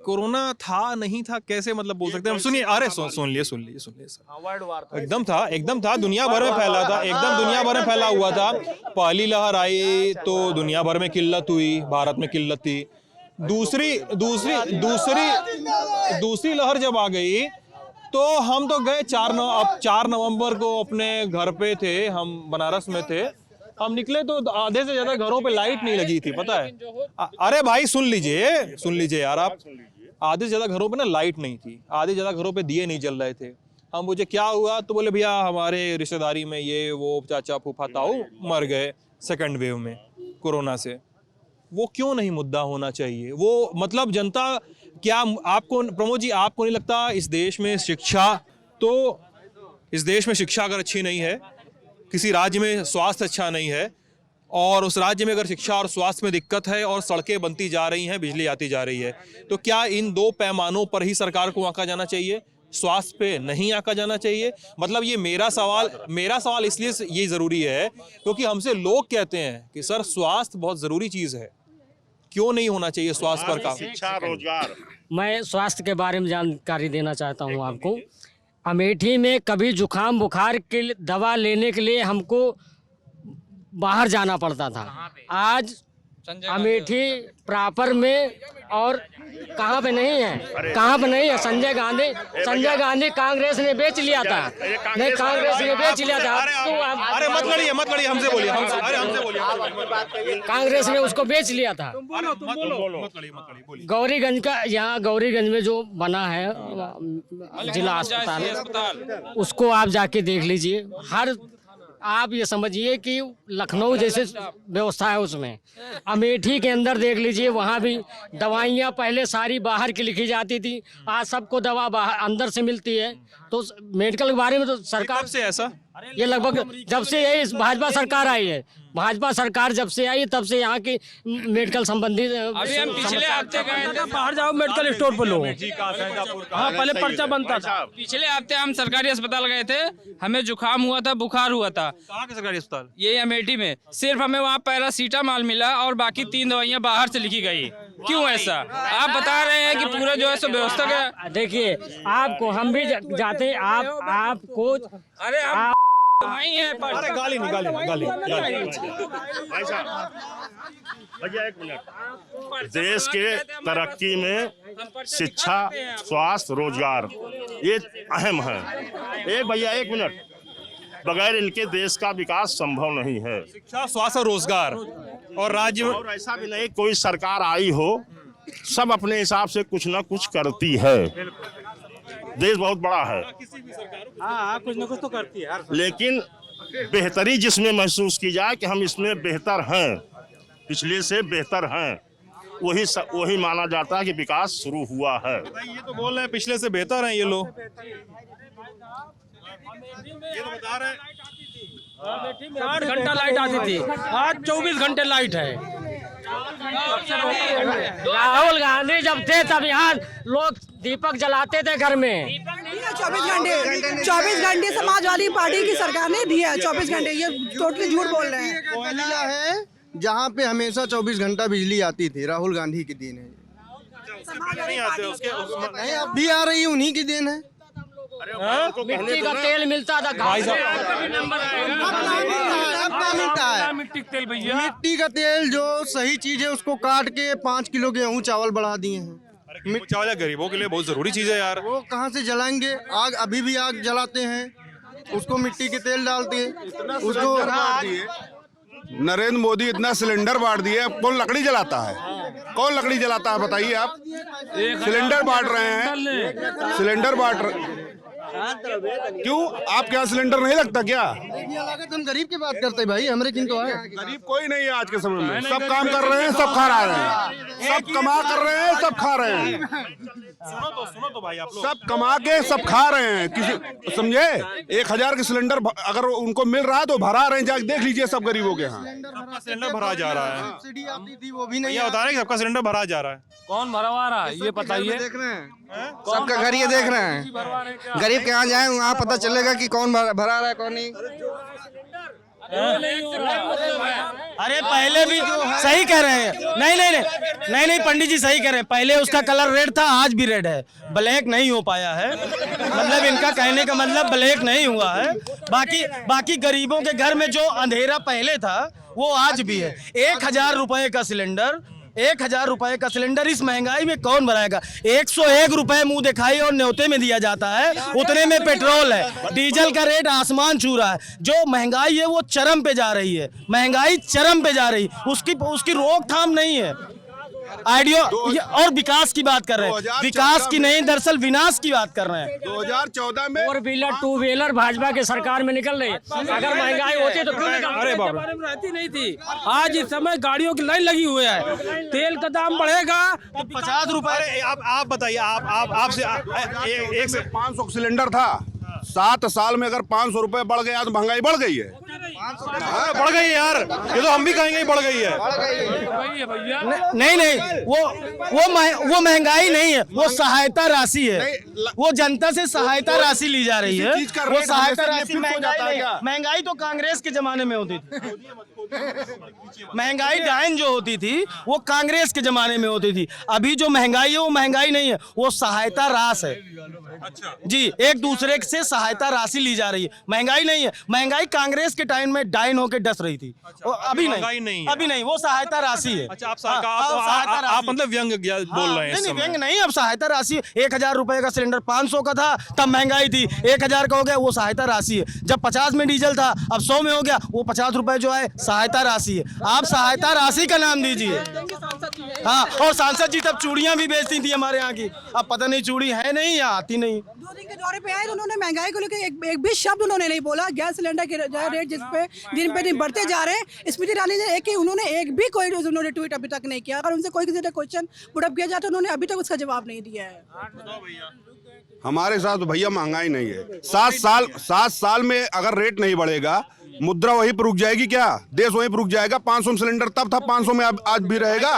Speaker 1: कोरोना था नहीं था कैसे मतलब बोल सकते हैं हम? सुनिए, अरे सुन लिए सर। एकदम था, दुनिया भर में फैला था, एकदम दुनिया भर में फैला हुआ था। पहली लहर आई तो दुनिया भर में किल्लत हुई, भारत में किल्लत थी। दूसरी लहर जब आ गई तो हम तो गए 4 नवंबर को अपने घर पे थे, हम बनारस में थे। हम निकले तो आधे से ज्यादा घरों पे लाइट नहीं लगी थी, पता है? अरे भाई सुन लीजिए यार, आप आधे से ज्यादा घरों पे ना लाइट नहीं थी, आधे से ज्यादा घरों पे दिए नहीं जल रहे थे। हम पूछे क्या हुआ तो बोले भैया हमारे रिश्तेदारी में ये वो चाचा फूफा ताऊ मर गए सेकंड वेव में कोरोना से। वो क्यों नहीं मुद्दा होना चाहिए? वो मतलब जनता क्या आपको प्रमोद जी आपको नहीं लगता इस देश में शिक्षा अगर अच्छी नहीं है, किसी राज्य में स्वास्थ्य अच्छा नहीं है, और उस राज्य में अगर शिक्षा और स्वास्थ्य में दिक्कत है और सड़कें बनती जा रही हैं, बिजली आती जा रही है, तो क्या इन 2 पैमानों पर ही सरकार को आंका जाना चाहिए? स्वास्थ्य पे नहीं आंका जाना चाहिए? मतलब ये मेरा सवाल इसलिए ये जरूरी है क्योंकि हमसे लोग कहते हैं कि सर स्वास्थ्य बहुत जरूरी चीज है, क्यों नहीं होना चाहिए स्वास्थ्य पर काम?
Speaker 5: शिक्षा, रोजगार।
Speaker 4: मैं स्वास्थ्य के बारे में जानकारी देना चाहता हूँ आपको। अमेठी में कभी जुकाम बुखार के दवा लेने के लिए हमको बाहर जाना पड़ता था। आज अमेठी प्रॉपर में और कहाँ पे नहीं है, संजय गांधी कांग्रेस ने बेच लिया था। नहीं, कांग्रेस ने बेच लिया था।
Speaker 1: अरे मत लड़िए हमसे बोलिए।
Speaker 4: कांग्रेस ने उसको बेच लिया था। गौरीगंज का, यहाँ गौरीगंज में जो बना है जिला अस्पताल, उसको आप जाके देख लीजिए। आप ये समझिए कि लखनऊ जैसे व्यवस्था है उसमें, अमेठी के अंदर देख लीजिए, वहाँ भी दवाइयाँ पहले सारी बाहर की लिखी जाती थी, आज सबको दवा बाहर अंदर से मिलती है। तो मेडिकल के बारे में तो सरकार
Speaker 1: से ऐसा
Speaker 4: ये लगभग जब से यही भाजपा सरकार आई है, भाजपा सरकार जब से आई तब से यहाँ की मेडिकल संबंधी
Speaker 2: अभी हम पिछले हफ्ते गए थे, बाहर जाओ मेडिकल स्टोर पर लो। हाँ, पहले पर्चा बनता था।
Speaker 14: पिछले हफ्ते हम सरकारी अस्पताल गए थे, हमें जुकाम हुआ था, बुखार हुआ था।
Speaker 1: कहाँ के सरकारी अस्पताल?
Speaker 14: ये अमेठी में सिर्फ हमें वहाँ पैरासीटामॉल मिला और बाकी 3 दवाइयाँ बाहर से लिखी गई। क्यों ऐसा? आप बता रहे हैं कि पूरा जो है सो व्यवस्था का।
Speaker 4: देखिए आपको हम भी जाते, आपको
Speaker 14: अरे हम वहीं है पर
Speaker 1: अरे गाली नहीं, गाली नहीं, गाली
Speaker 5: भाई साहब, भैया एक मिनट। देश के तरक्की में शिक्षा, स्वास्थ्य, रोजगार ये अहम है। भैया एक मिनट, बगैर इनके देश का विकास संभव नहीं है।
Speaker 1: शिक्षा, स्वास्थ्य, रोजगार और राज्य में
Speaker 5: और ऐसा भी नहीं कोई सरकार आई हो, सब अपने हिसाब से कुछ ना कुछ करती है। देश बहुत बड़ा है,
Speaker 8: हाँ कुछ न कुछ तो करती है,
Speaker 5: लेकिन बेहतरी जिसमें महसूस की जाए कि हम इसमें बेहतर हैं, पिछले से बेहतर हैं, वही माना जाता है कि विकास शुरू हुआ है।
Speaker 1: ये तो बोल रहे हैं पिछले से बेहतर हैं ये लोग। ये तो बता रहे हैं
Speaker 2: 8 घंटा लाइट आती थी, आज 24 घंटे लाइट है।
Speaker 4: राहुल गांधी जब थे तब यहाँ लोग दीपक जलाते थे घर में।
Speaker 3: 24 घंटे समाजवादी पार्टी की सरकार ने दिया है। 24 घंटे, ये टोटली झूठ बोल रहे हैं।
Speaker 9: कोयला है जहाँ पे हमेशा 24 घंटा बिजली आती थी, राहुल गांधी की देन है।
Speaker 1: नहीं आते उसके
Speaker 9: नहीं, अब भी आ रही है, उन्हीं की देन है।
Speaker 4: मिट्टी का तेल मिलता था,
Speaker 2: मिट्टी का तेल भैया,
Speaker 9: मिट्टी का तेल जो सही चीज है उसको काट के 5 किलो गेहूँ चावल बढ़ा दिए हैं।
Speaker 1: चावल गरीबों के लिए बहुत जरूरी चीज है यार।
Speaker 9: वो कहाँ से जलाएंगे? आग अभी भी आग जलाते हैं, उसको मिट्टी के तेल डालते हैं उसको।
Speaker 12: नरेंद्र मोदी इतना सिलेंडर बांट दिए, कौन लकड़ी जलाता है? कौन लकड़ी जलाता है बताइए आप? सिलेंडर बांट रहे हैं, सिलेंडर बांट रहे। क्यों आपके यहाँ सिलेंडर नहीं लगता क्या?
Speaker 9: हम गरीब की बात करते हैं भाई, हमारे किन तो है।
Speaker 12: गरीब कोई नहीं है आज के समय में, सब काम कर रहे हैं, सब खा रहे हैं, सब कमा कर रहे हैं, सब खा रहे हैं।
Speaker 1: सुनो तो भाई आप लोग,
Speaker 12: सब कमा के सब खा रहे हैं। किसी समझे 1000 के सिलेंडर अगर उनको मिल रहा है तो भरा रहे हैं, जाके देख लीजिए सब गरीबों के यहाँ
Speaker 1: सबका सिलेंडर भरा जा रहा है।
Speaker 9: सब्सिडी आती थी वो भी नहीं।
Speaker 1: बता रहे हैं सबका सिलेंडर भरा जा रहा है।
Speaker 2: कौन भरवा रहा है ये बताइए।
Speaker 9: देख रहे हैं सबका घर ये देख रहे हैं। गरीब के यहाँ जाए वहाँ पता चलेगा कि कौन भरा रहा है कौन नहीं।
Speaker 8: अरे पहले भी सही कह रहे हैं। नहीं पंडित जी सही कह रहे हैं। पहले उसका कलर रेड था, आज भी रेड है, ब्लैक नहीं हो पाया है। मतलब इनका कहने का मतलब ब्लैक नहीं हुआ है। बाकी गरीबों के घर में जो अंधेरा पहले था वो आज भी है। 1000 रुपए का सिलेंडर, 1000 रुपए का सिलेंडर इस महंगाई में कौन बनाएगा? 101 रुपए मुंह दिखाई और न्योते में दिया जाता है, उतने में पेट्रोल है, डीजल का रेट आसमान छू रहा है। जो महंगाई है वो चरम पे जा रही है, महंगाई चरम पे जा रही, उसकी रोकथाम नहीं है। और विकास की बात कर रहे हैं, विकास की नहीं दरअसल विनाश की बात कर रहे हैं।
Speaker 12: 2014 में
Speaker 4: 4 व्हीलर 2 व्हीलर भाजपा के सरकार में निकल रही है। अगर महंगाई होती तो क्यों निकल?
Speaker 2: अरे बाबा रहती नहीं थी। आज इस समय गाड़ियों की लाइन लगी हुई है, तेल का दाम बढ़ेगा तो
Speaker 1: 50 रुपए। आप बताइए, आपसे एक से
Speaker 12: 500 सिलेंडर था, 7 साल में अगर 500 रुपए बढ़ गया तो महंगाई बढ़ गई है।
Speaker 1: बढ़ गई यार, ये तो हम भी कहेंगे बढ़ गई है।
Speaker 8: नहीं वो महंगाई नहीं है, वो सहायता राशि है। वो जनता से सहायता राशि ली जा रही है। वो सहायता राशि महंगाई तो कांग्रेस के जमाने में होती थी। महंगाई डाइन जो होती थी वो कांग्रेस के जमाने में होती थी। अभी जो महंगाई है वो महंगाई नहीं है, वो सहायता राशि है जी। एक दूसरे से सहायता राशि ली जा रही है, महंगाई नहीं है। महंगाई कांग्रेस के टाइम में डाइन होकर डस रही थी, अभी नहीं, अभी नहीं, वो सहायता राशि है।
Speaker 1: अच्छा, आप मतलब व्यंग बोल रहे हैं?
Speaker 8: नहीं, व्यंग नहीं, अब सहायता राशि। 1000 रुपए का सिलेंडर 500 का था तब महंगाई थी, 1000 का हो गया वो सहायता राशि है। जब 50 में डीजल था अब 100 में हो गया, वो 50 रुपए जो है
Speaker 9: सहायता राशि है, आप सहायता राशि का नाम दीजिए। हाँ, और सांसद जी तब चूड़ियां भी बेचती थी हमारे यहाँ की, अब पता नहीं चूड़ी है नहीं या आती नहीं।
Speaker 3: 2 दिन के दौरे पे आए तो उन्होंने महंगाई को लेकर एक भी शब्द उन्होंने नहीं बोला। गैस सिलेंडर के रेट जिस पे दिन बढ़ते जा रहे हैं, स्मृति ईरानी ने उन्होंने एक भी कोई उन्होंने ट्वीट अभी तक नहीं किया। अगर उनसे कोई किसी ने क्वेश्चन पुटअप किया जाए तो उन्होंने अभी तक उसका जवाब नहीं दिया है।
Speaker 12: हमारे साथ तो भैया महंगाई नहीं है। 7 साल में अगर रेट नहीं बढ़ेगा, मुद्रा वहीं पर रुक जाएगी क्या? देश वहीं पर रुक जाएगा। 500 में सिलेंडर तब था, 500 में आज भी रहेगा।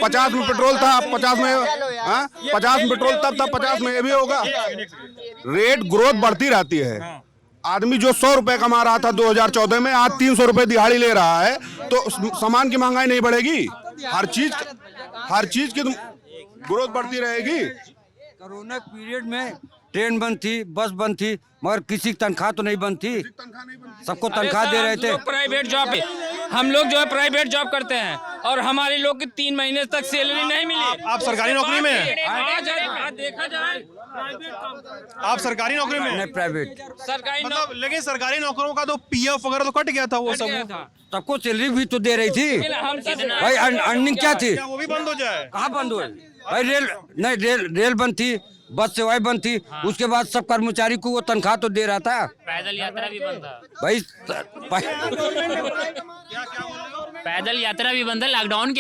Speaker 12: 50 में पेट्रोल था, 50 में 50 में पेट्रोल तब था, 50 में ये भी होगा। रेट ग्रोथ बढ़ती रहती है। आदमी जो 100 रुपए कमा रहा था 2014 में, आज 300 रुपए दिहाड़ी ले रहा है, तो सामान की महंगाई नहीं बढ़ेगी? हर चीज की ग्रोथ बढ़ती रहेगी।
Speaker 11: कोरोना पीरियड में ट्रेन बंद थी, बस बंद थी, मगर किसी की तनख्वाह तो नहीं बंद थी, सबको तनख्वाह दे रहे थे।
Speaker 14: प्राइवेट जॉब पे हम लोग जो है प्राइवेट जॉब करते हैं और हमारे लोग की 3 महीने तक सैलरी नहीं मिली।
Speaker 1: आप सरकारी नौकरी में हैं?
Speaker 14: देखा जाए
Speaker 1: आप सरकारी नौकरी में हैं?
Speaker 11: नहीं, प्राइवेट।
Speaker 14: सरकारी
Speaker 1: मतलब लेकिन सरकारी नौकरों का तो पीएफ वगैरह तो कट गया था, वो सब
Speaker 11: सबको सैलरी भी तो दे रही थी भाई। अर्निंग क्या थी?
Speaker 1: वो भी बंद हो जाए?
Speaker 11: कहाँ बंद हुए भाई? रेल बंद थी, बस सेवाएं बंद थी। उसके बाद सब कर्मचारी को वो तनख्वाह तो दे रहा था।
Speaker 14: पैदल यात्रा भी बंद था
Speaker 11: भाई
Speaker 14: पैदल यात्रा भी बंद है। लॉकडाउन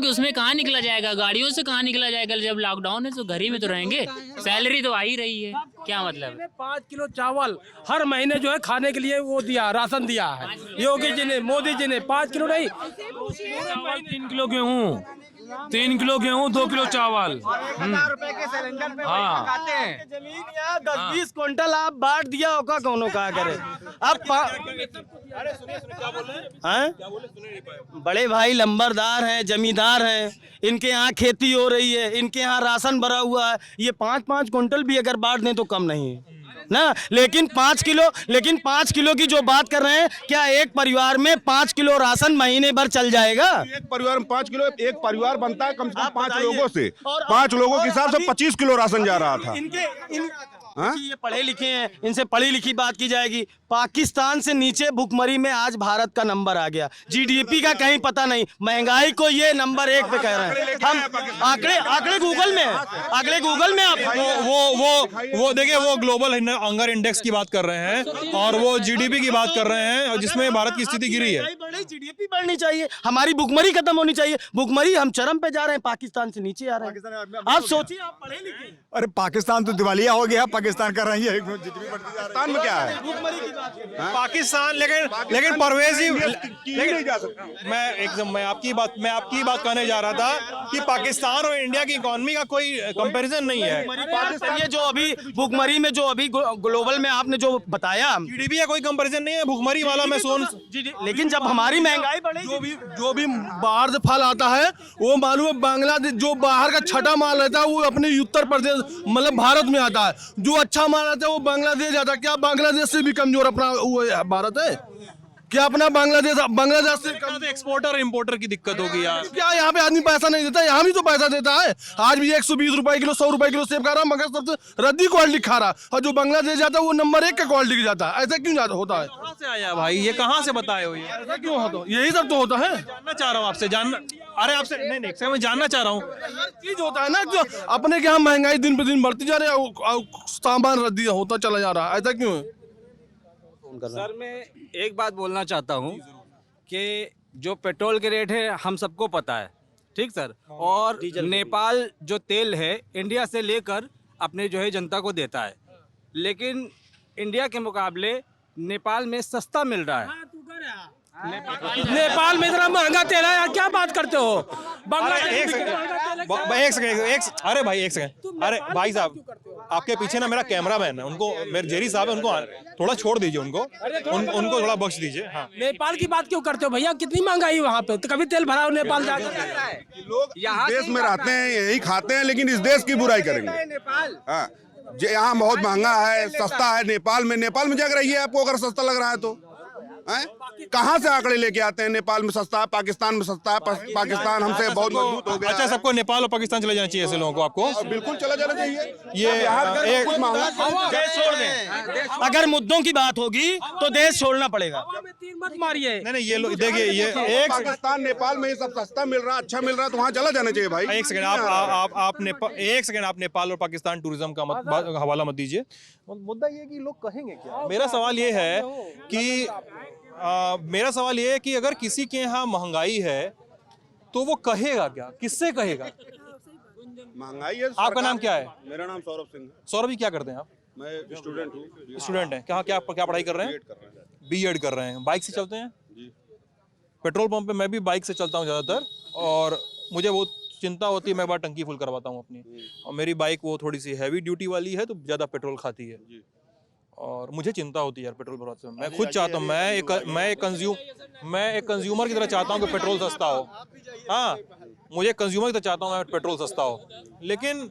Speaker 14: के उसमें कहाँ निकला जाएगा? गाड़ियों से कहाँ निकला जाएगा? जब लॉकडाउन है तो घर ही में तो रहेंगे। सैलरी तो आ ही रही है, क्या मतलब?
Speaker 8: 5 किलो चावल हर महीने जो है खाने के लिए वो दिया, राशन दिया है योगी जी ने, मोदी जी ने। 5 किलो नहीं,
Speaker 13: 3 किलो गेहूँ, 3 किलो गेहूँ, 2 किलो चावल।
Speaker 9: 1000 रुपए के सिलेंडर पे
Speaker 13: हाँ।
Speaker 9: पकाते हैं। जमीन यहाँ 10-20 क्विंटल आप बांट दिया होगा, कौनो कहा करे। अब बड़े भाई लंबरदार हैं, जमींदार हैं, इनके यहाँ खेती हो रही है, इनके यहाँ राशन भरा हुआ है। ये 5-5 क्विंटल भी अगर बांट दें तो कम नहीं है ना। लेकिन 5 किलो की जो बात कर रहे हैं, क्या एक परिवार में 5 किलो राशन महीने भर चल जाएगा?
Speaker 12: एक परिवार में 5 किलो, एक परिवार बनता है कम से कम 5 लोगों से। 5 लोगों के हिसाब से 25 किलो राशन जा रहा था।
Speaker 9: ये पढ़े लिखे हैं, इनसे पढ़ी लिखी बात की जाएगी। पाकिस्तान से नीचे भुखमरी में आज भारत का नंबर आ गया। जीडीपी का कहीं पता नहीं, महंगाई को ये नंबर 1 पे कह रहे हैं हम। आंकड़े गूगल में, आप
Speaker 1: वो देखिए, वो ग्लोबल हंगर इंडेक्स की बात कर रहे हैं और वो जीडीपी की बात कर रहे हैं, जिसमें भारत की स्थिति गिरी है।
Speaker 9: जीडीपी बढ़नी चाहिए, हमारी भुखमरी खत्म होनी चाहिए। भुखमरी हम चरम पे जा रहे हैं, पाकिस्तान से नीचे आ रहे हैं। आप सोचिए, आप पढ़े लिखे।
Speaker 10: अरे पाकिस्तान तो दिवालिया हो गया, पाकिस्तान कर रही है पाकिस्तान में क्या है?
Speaker 1: पाकिस्तान लेकिन परवेज जी, मैं आपकी बात कहने जा रहा था कि पाकिस्तान और इंडिया की इकोनॉमी का कोई कंपैरिजन नहीं है।
Speaker 9: ये जो अभी भुखमरी में, जो अभी ग्लोबल में आपने जो बताया,
Speaker 1: जीडीपी का कोई कंपैरिजन नहीं है भुखमरी वाला। मैं
Speaker 9: लेकिन जब हमारी महंगाई बढ़ेगी,
Speaker 8: जो भी बाहर से फल आता है वो मालूम है बांग्लादेश, जो बाहर का छठा माल रहता है वो अपने उत्तर प्रदेश मतलब भारत में आता है। जो अच्छा माल आता है वो बांग्लादेश आता है। क्या बांग्लादेश से भी कमजोर अपना वो भारत है? क्या अपना बांग्लादेश से
Speaker 1: कम एक्सपोर्टर इंपोर्टर की दिक्कत होगी यार?
Speaker 8: क्या यहाँ पे आदमी पैसा नहीं देता? यहाँ भी तो पैसा देता है। आज भी 120 रुपए किलो, 100 रुपए किलो सेब खा रहा, मगर सबसे रद्दी क्वालिटी खा रहा। और जो बांग्लादेश जाता है वो नंबर 1 का क्वालिटी की जाता है। ऐसा क्यों होता है?
Speaker 1: कहाँ से आया भाई, ये कहाँ से बताए हो? ये
Speaker 8: ऐसा क्यों होता है? यही सब तो होता है।
Speaker 1: जानना चाह रहा हूँ आपसे, अरे आपसे नहीं, मैं जानना चाह रहा हूँ।
Speaker 8: चीज होता है ना, जो अपने के यहाँ महंगाई दिन पे दिन बढ़ती जा रही है, सामान रद्दी होता चला जा रहा है। ऐसा क्यों है?
Speaker 11: सर, मैं एक बात बोलना चाहता हूँ कि जो पेट्रोल के रेट है हम सबको पता है, ठीक सर। और नेपाल जो तेल है इंडिया से लेकर अपने जो है जनता को देता है, लेकिन इंडिया के मुकाबले नेपाल में सस्ता मिल रहा है।
Speaker 8: नेपाल में इतना महंगा तेल है यार, क्या बात करते हो?
Speaker 1: एक सेकंड, अरे भाई एक सेकंड, अरे भाई साहब, आपके पीछे ना मेरा कैमरामैन है, उनको मेरे जेरी साहब है, उनको थोड़ा छोड़ दीजिए, उनको थोड़ा बख्श दीजिए। हाँ,
Speaker 8: नेपाल की बात क्यों करते हो भैया? कितनी महंगाई वहाँ पे, तो कभी तेल भरा हो नेपाल जाकर?
Speaker 12: लोग देश में रहते हैं, यही खाते हैं, लेकिन इस देश की बुराई करेंगे। हाँ, यहाँ बहुत महंगा है, सस्ता है। नेपाल में जग रही है आपको, अगर सस्ता लग रहा है तो कहाँ से आंकड़े लेके आते हैं? नेपाल में सस्ता है, पाकिस्तान में सस्ता है, पाकिस्तान हमसे बहुत मजबूत हो गया।
Speaker 1: अच्छा, सबको नेपाल और पाकिस्तान चले जाना चाहिए ऐसे लोगों को? आपको
Speaker 12: बिल्कुल चला जाना चाहिए।
Speaker 1: ये
Speaker 9: देश छोड़ दें। अगर मुद्दों की बात होगी तो देश छोड़ना पड़ेगा।
Speaker 2: मत मारिए।
Speaker 1: नहीं, ये लोग देखिए, ये एक
Speaker 12: पाकिस्तान नेपाल में ये सब सस्ता मिल रहा है, अच्छा मिल रहा है, तो वहाँ चला जाना चाहिए भाई।
Speaker 1: एक सेकंड, आप नेपाल और पाकिस्तान टूरिज्म का हवाला मत दीजिए। मुद्दा ये है कि लोग कहेंगे क्या? मेरा सवाल ये है कि अगर किसी के यहाँ महंगाई है तो वो कहेगा क्या? किससे कहेगा?
Speaker 12: महंगाई है।
Speaker 1: आपका नाम क्या है?
Speaker 12: मेरा नाम सौरभ सिंह है।
Speaker 1: सौरभ जी, क्या करते हैं आप?
Speaker 12: मैं स्टूडेंट हूँ।
Speaker 1: स्टूडेंट हैं। क्या पढ़ाई कर रहे हैं? बीएड कर रहे हैं। बाइक से चलते हैं? पेट्रोल पंप पे मैं भी बाइक से चलता हूँ ज़्यादातर, और मुझे बहुत चिंता होती है। मैं एक बार टंकी फुल करवाता हूँ अपनी, और मेरी बाइक वो थोड़ी सी हैवी ड्यूटी वाली है तो ज़्यादा पेट्रोल खाती है, और मुझे चिंता होती है यार पेट्रोल भरवाते समय। मैं खुद चाहता हूँ, मैं एक कंज्यूमर की तरह चाहता हूँ कि पेट्रोल सस्ता हो। हाँ, मुझे कंज्यूमर की तरह चाहता हूँ मैं पेट्रोल सस्ता हो, लेकिन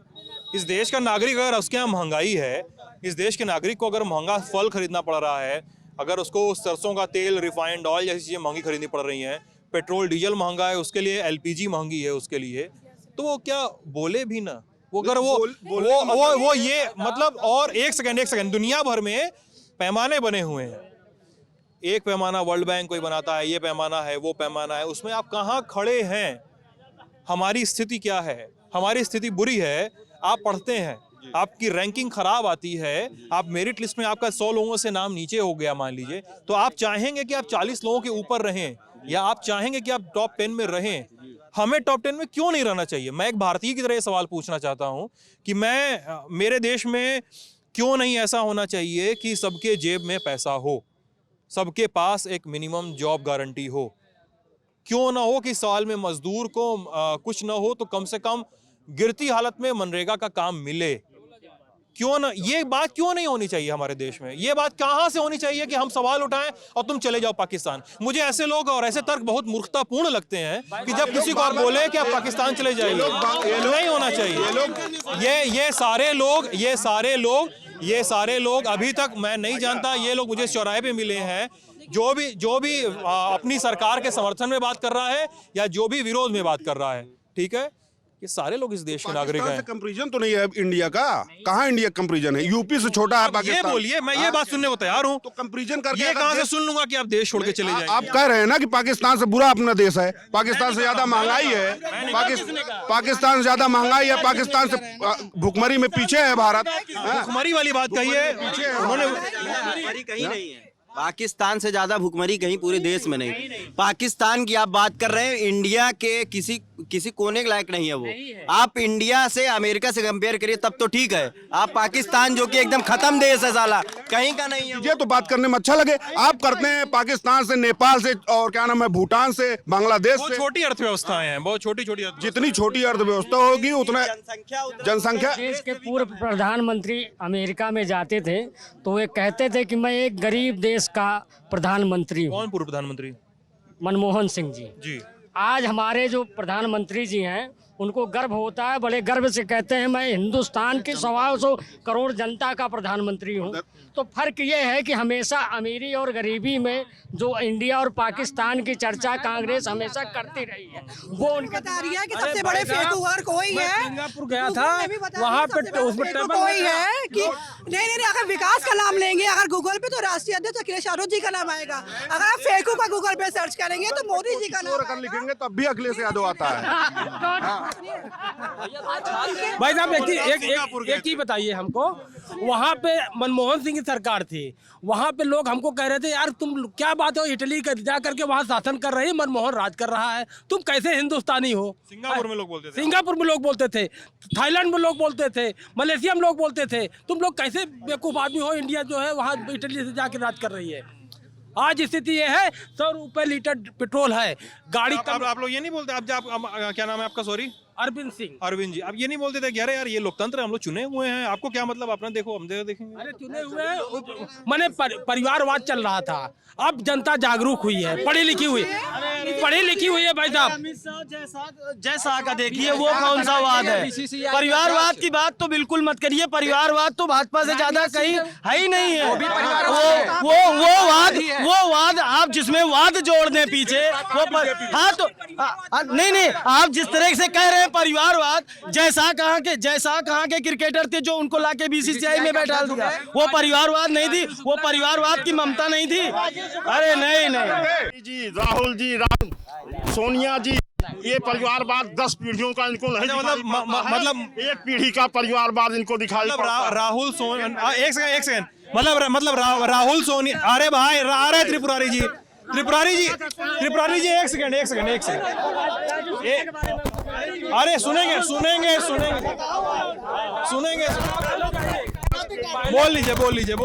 Speaker 1: इस देश का नागरिक अगर उसके यहाँ महंगाई है, इस देश के नागरिक को अगर महंगा फल खरीदना पड़ रहा है, अगर उसको सरसों का तेल, रिफाइंड ऑयल जैसी चीज़ें महंगी खरीदनी पड़ रही हैं, पेट्रोल डीजल महंगा है, उसके लिए एलपीजी महंगी है उसके लिए, तो वो क्या बोले भी ना? वो अगर वो ये मतलब, और एक सेकंड, दुनिया भर में पैमाने बने हुए हैं। एक पैमाना वर्ल्ड बैंक कोई बनाता है, ये पैमाना है, वो पैमाना है, उसमें आप कहाँ खड़े हैं? हमारी स्थिति क्या है? हमारी स्थिति बुरी है। आप पढ़ते हैं, आपकी रैंकिंग खराब आती है, आप मेरिट लिस्ट में आपका 100 लोगों से नाम नीचे हो गया मान लीजिए, तो आप चाहेंगे कि आप 40 लोगों के ऊपर रहें, या आप चाहेंगे कि आप टॉप 10 में रहें? हमें टॉप 10 में क्यों नहीं रहना चाहिए? मैं एक भारतीय की तरह ये सवाल पूछना चाहता हूँ कि मेरे देश में क्यों नहीं ऐसा होना चाहिए कि सबके जेब में पैसा हो, सबके पास एक मिनिमम जॉब गारंटी हो? क्यों ना हो कि साल में मजदूर को कुछ ना हो तो कम से कम गिरती हालत में मनरेगा का काम मिले? क्यों ना? ये बात क्यों नहीं होनी चाहिए हमारे देश में? ये बात कहाँ से होनी चाहिए कि हम सवाल उठाएं और तुम चले जाओ पाकिस्तान? मुझे ऐसे लोग और ऐसे तर्क बहुत मूर्खतापूर्ण लगते हैं कि जब किसी को आप बोले कि आप पाकिस्तान चले जाइए, नहीं होना चाहिए। ये सारे लोग अभी तक मैं नहीं जानता, ये लोग मुझे चौराहे पे मिले हैं, जो भी अपनी सरकार के समर्थन में बात कर रहा है या जो भी विरोध में बात कर रहा है, ठीक है, ये सारे लोग इस देश के नागरिक हैं।
Speaker 12: कंपैरिजन तो नहीं है इंडिया का? कहाँ इंडिया कंपैरिजन है? यूपी से छोटा है पाकिस्तान।
Speaker 1: ये बोलिए, मैं ये बात सुनने को तैयार हूँ।
Speaker 12: तो कंपैरिजन करके
Speaker 1: ये कहाँ से सुन लूंगा कि आप देश छोड़ के चले जाएंगे?
Speaker 12: आप कह रहे हैं ना कि पाकिस्तान से बुरा अपना देश है, पाकिस्तान से ज्यादा महंगाई है, पाकिस्तान से ज्यादा महंगाई है, पाकिस्तान से भुखमरी में पीछे है भारत।
Speaker 1: भुखमरी वाली बात कही है उन्होंने।
Speaker 15: कहीं नहीं है, पाकिस्तान से ज्यादा भुखमरी कहीं पूरे देश में नहीं। पाकिस्तान की आप बात कर रहे हैं, इंडिया के किसी कोने के लायक नहीं है वो। आप इंडिया से अमेरिका से कंपेयर करिए तब तो ठीक है। आप पाकिस्तान जो कि एकदम खत्म देश है साला, कहीं का नहीं है।
Speaker 12: ये तो बात करने में अच्छा लगे, आप करते हैं पाकिस्तान से, नेपाल से, और क्या नाम है, भूटान से, बांग्लादेश से।
Speaker 1: छोटी अर्थव्यवस्थाएं हैं, बहुत छोटी।
Speaker 12: जितनी छोटी अर्थव्यवस्था होगी उतना जनसंख्या।
Speaker 4: देश के पूर्व प्रधानमंत्री अमेरिका में जाते थे तो वे कहते थे कि मैं एक गरीब देश का प्रधानमंत्री हूँ।
Speaker 1: कौन पूर्व प्रधानमंत्री?
Speaker 4: मनमोहन सिंह जी।
Speaker 1: जी।
Speaker 4: आज हमारे जो प्रधानमंत्री जी हैं उनको गर्व होता है, बड़े गर्व से कहते हैं मैं हिंदुस्तान की 125 करोड़ जनता का प्रधानमंत्री हूं। तो फर्क ये है कि हमेशा अमीरी और गरीबी में जो इंडिया और पाकिस्तान की चर्चा कांग्रेस हमेशा करती रही है, वो उनके
Speaker 3: बता रही है कि सबसे बड़े फेकूअर कोई है।
Speaker 2: सिंगापुर गया था, वहाँ पे उसमें
Speaker 3: कोई है कि नहीं, अगर विकास का नाम लेंगे, अगर गूगल पे तो राष्ट्रीय अध्यक्ष अखिलेश यादव जी का नाम आएगा। अगर आप फेकू का गूगल पे सर्च करेंगे तो मोदी जी का नाम
Speaker 12: लिखेंगे तब भी अखिलेश यादव आता है।
Speaker 2: भाई साहब एक ही बताइए हमको, वहाँ पे मनमोहन सिंह की सरकार थी, वहाँ पे लोग हमको कह रहे थे यार तुम क्या बात हो, इटली का जा करके वहाँ शासन कर रही है, मनमोहन राज कर रहा है, तुम कैसे हिंदुस्तानी हो?
Speaker 1: सिंगापुर में लोग बोलते थे,
Speaker 2: सिंगापुर में लोग बोलते थे, थाईलैंड में लोग बोलते थे, मलेशिया में लोग बोलते थे, तुम लोग कैसे बेवकूफ आदमी हो? इंडिया जो है वहाँ इटली से जाके राज कर रही है। आज स्थिति ये है 100 रुपए लीटर पेट्रोल है, गाड़ी
Speaker 1: आप लोग ये नहीं बोलते? क्या नाम है आपका? सॉरी,
Speaker 13: अरविंद सिंह।
Speaker 1: अरविंद जी, अब ये नहीं बोलते थे कि अरे यार ये लोकतंत्र है, हम लोग चुने हुए हैं, आपको क्या मतलब, अपना देखो हम देखेंगे।
Speaker 13: अरे चुने हुए मैंने परिवारवाद चल रहा था, अब जनता जागरूक हुई है, पढ़ी लिखी हुई है भाई साहब।
Speaker 9: जैसा का देखिए वो कौन सा वाद है? परिवारवाद की बात तो बिल्कुल मत करिए, परिवारवाद तो भाजपा से ज्यादा कहीं है ही नहीं है। वो वाद आप जिसमें वाद जोड़ दें पीछे वो हाँ तो नहीं आप जिस तरह से कह रहे हैं परिवारवाद, जैसा कहाँ के क्रिकेटर थे जो उनको लाके बीसीसीआई में बैठा दिया, वो परिवारवाद नहीं थी, वो परिवारवाद की ममता नहीं थी। अरे नहीं
Speaker 5: जी, राहुल जी, सोनिया जी, ये परिवारवाद 10 पीढ़ियों का इनको नहीं मतलब एक पीढ़ी का परिवारवाद इनको दिखाई
Speaker 1: राहुल सोनिया, एक सेकंड, मतलब राहुल सोनिया, अरे भाई आ रहे त्रिपुरारी जी, एक सेकंड, अरे सुनेंगे, बोल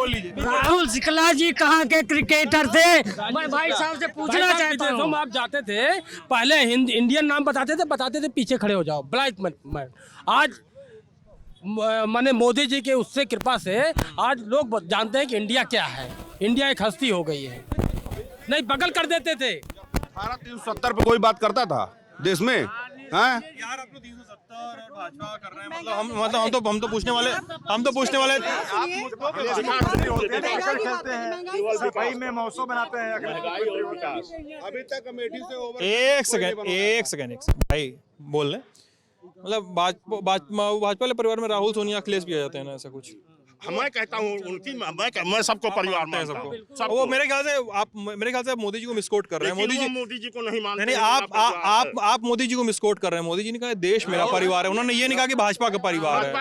Speaker 1: लीजिए।
Speaker 4: राहुल शुक्ला जी कहाँ के क्रिकेटर थे? मैं भाई साहब से पूछना चाहता हूँ।
Speaker 13: आप जाते थे पहले इंडियन नाम बताते थे पीछे खड़े हो जाओ, ब्लाइट मत। आज मैंने मोदी जी के उससे कृपा से आज लोग जानते हैं कि इंडिया क्या है। इंडिया एक हस्ती हो गई है, नहीं बगल कर देते थे।
Speaker 12: 370 पे कोई बात करता था देश में? हैं
Speaker 1: यार आप लोग 370 और भाजपा कर रहे हैं, मतलब हम तो पूछने वाले
Speaker 10: सफाई में मौसम बनाते हैं।
Speaker 12: अभी तक अमेठी से
Speaker 1: एक सेकंड भाई बोल रहे, मतलब भाजपा वाले परिवार में राहुल सोनिया अखिलेश भी आ जाते हैं ना, ऐसा कुछ?
Speaker 5: मैं कहता हूँ मैं सबको परिवार मानता हूँ।
Speaker 1: वो मेरे ख्याल से आप मोदी जी को मिसकोट कर रहे हैं।
Speaker 5: मोदी जी को नहीं मानते।
Speaker 1: नहीं, आप मोदी जी को मिसकोट कर रहे हैं। मोदी जी ने कहा देश मेरा परिवार है, उन्होंने ये नहीं कहा कि भाजपा का परिवार है,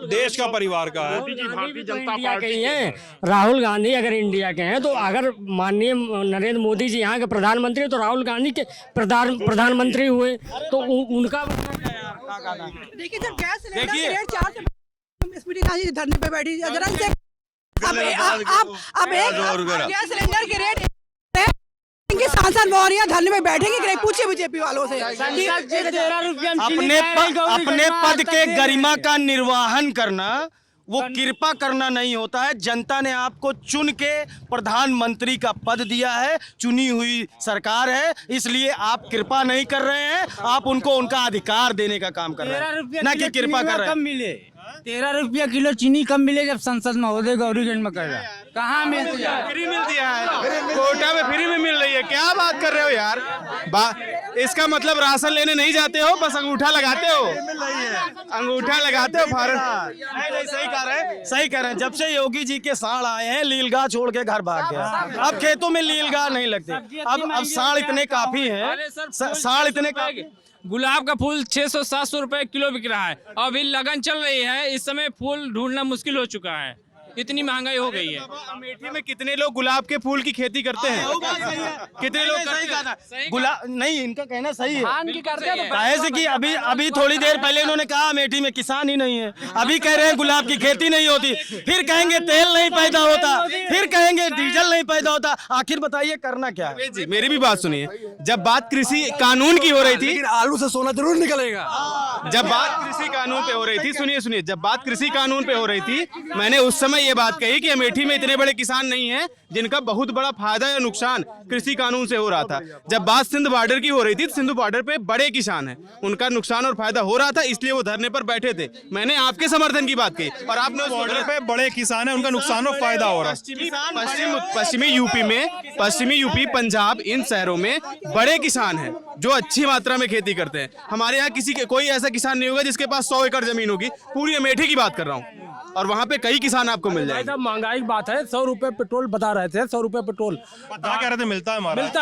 Speaker 1: देश का परिवार का है।
Speaker 5: भारतीय जनता
Speaker 4: पार्टी है। राहुल गांधी अगर इंडिया के हैं तो अगर माननीय नरेंद्र मोदी जी यहाँ के प्रधानमंत्री, तो राहुल गांधी के प्रधानमंत्री हुए, तो उनका
Speaker 3: देखिए जब गैस सिलेंडर के रेट 4 से स्मृति ईरानी जी धरने पे बैठी, अब गैस सिलेंडर के रेट इनके सांसद मौर्य धरने में बैठेंगे कि नहीं? पूछिए बीजेपी वालों से।
Speaker 9: अपने पद के गरिमा का निर्वहन करना वो कृपा करना नहीं होता है। जनता ने आपको चुन के प्रधानमंत्री का पद दिया है, चुनी हुई सरकार है, इसलिए आप कृपा नहीं कर रहे हैं, आप उनको उनका अधिकार देने का काम कर रहे हैं, ना कि कृपा कर रहे हैं।
Speaker 4: 13 रुपया किलो चीनी कम मिले जब संसद महोदय गौरीगंज में कर रहा, कहाँ मिलती है?
Speaker 6: फ्री मिलती है, कोटा में फ्री में मिल रही है। क्या बात कर रहे हो यार? इसका मतलब राशन लेने नहीं जाते हो, बस अंगूठा लगाते हो,
Speaker 9: सही कह रहे हैं। जब से योगी जी के साढ़ आए हैं, लीलगाह छोड़ के घर भाग गया। अब खेतों में लीलगाह नहीं लगते, अब साढ़ इतने काफी हैं, साढ़ इतने काफी।
Speaker 11: गुलाब का फूल 600-700 रुपए किलो बिक रहा है, अभी लगन चल रही है, इस समय फूल ढूंढना मुश्किल हो चुका है, इतनी महंगाई हो गई है।
Speaker 6: अमेठी में कितने लोग गुलाब के फूल की खेती करते हैं? कितने लोग करते हैं?
Speaker 9: गुलाब नहीं, इनका कहना सही है।
Speaker 11: तो
Speaker 9: ऐसे कि अभी थोड़ी देर पहले इन्होंने कहा अमेठी में किसान ही नहीं है, अभी कह रहे हैं गुलाब की खेती नहीं होती, फिर कहेंगे तेल नहीं पैदा होता, फिर कहेंगे डीजल नहीं पैदा होता। आखिर बताइए करना क्या है?
Speaker 6: जी मेरी भी बात सुनिए, जब बात कृषि कानून की हो रही थी,
Speaker 10: आलू से सोना जरूर निकलेगा।
Speaker 6: जब बात कृषि कानून पे हो रही थी, सुनिए, जब बात कृषि कानून पे हो रही थी, मैंने उस समय ये बात कही कि अमेठी में इतने बड़े किसान नहीं हैं जिनका बहुत बड़ा फायदा या नुकसान कृषि कानून से हो रहा था। जब बात सिंध बॉर्डर की हो रही थी, सिंध बॉर्डर पे बड़े किसान हैं, उनका नुकसान और फायदा हो रहा था, इसलिए वो धरने पर बैठे थे। मैंने आपके समर्थन की बात कही और आपने
Speaker 1: बॉर्डर पे बड़े किसान हैं, उनका नुकसान और फायदा हो रहा है।
Speaker 6: पश्चिमी यूपी, पंजाब, इन शहरों में बड़े किसान हैं जो अच्छी मात्रा में खेती करते हैं। हमारे यहाँ कोई ऐसा किसान नहीं होगा जिसके पास 100 एकड़ जमीन होगी। पूरी अमेठी की बात कर रहा हूँ, और वहाँ पे कई किसान आपको मिल जाएंगे।
Speaker 13: महंगाई की बात है, 100 रुपए पेट्रोल बता रहे थे, 100 रुपए पेट्रोल
Speaker 1: बता कह रहे थे, मिलता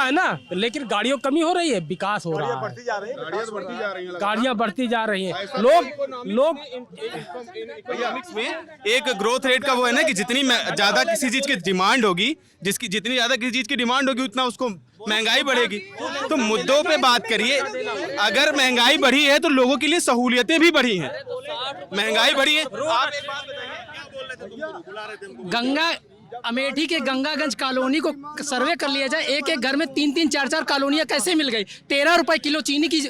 Speaker 1: है ना, लेकिन गाड़ियों कमी हो रही है, विकास हो रहा है, गाड़ियाँ बढ़ती जा रही हैं। लोग
Speaker 6: इकोनॉमिक्स में एक ग्रोथ रेट का वो है ना कि जितनी ज्यादा किसी चीज की डिमांड होगी, जितनी ज्यादा किसी चीज की डिमांड होगी उतना उसको महंगाई बढ़ेगी। तो मुद्दों पे बात करिए। अगर महंगाई बढ़ी है तो लोगों के लिए सहूलियतें भी बढ़ी हैं। महंगाई बढ़ी है।
Speaker 2: गंगा अमेठी के गंगागंज कॉलोनी को सर्वे कर लिया जाए, एक घर में 3-3, 4-4 कॉलोनियां कैसे मिल गई? 13 रुपए किलो चीनी की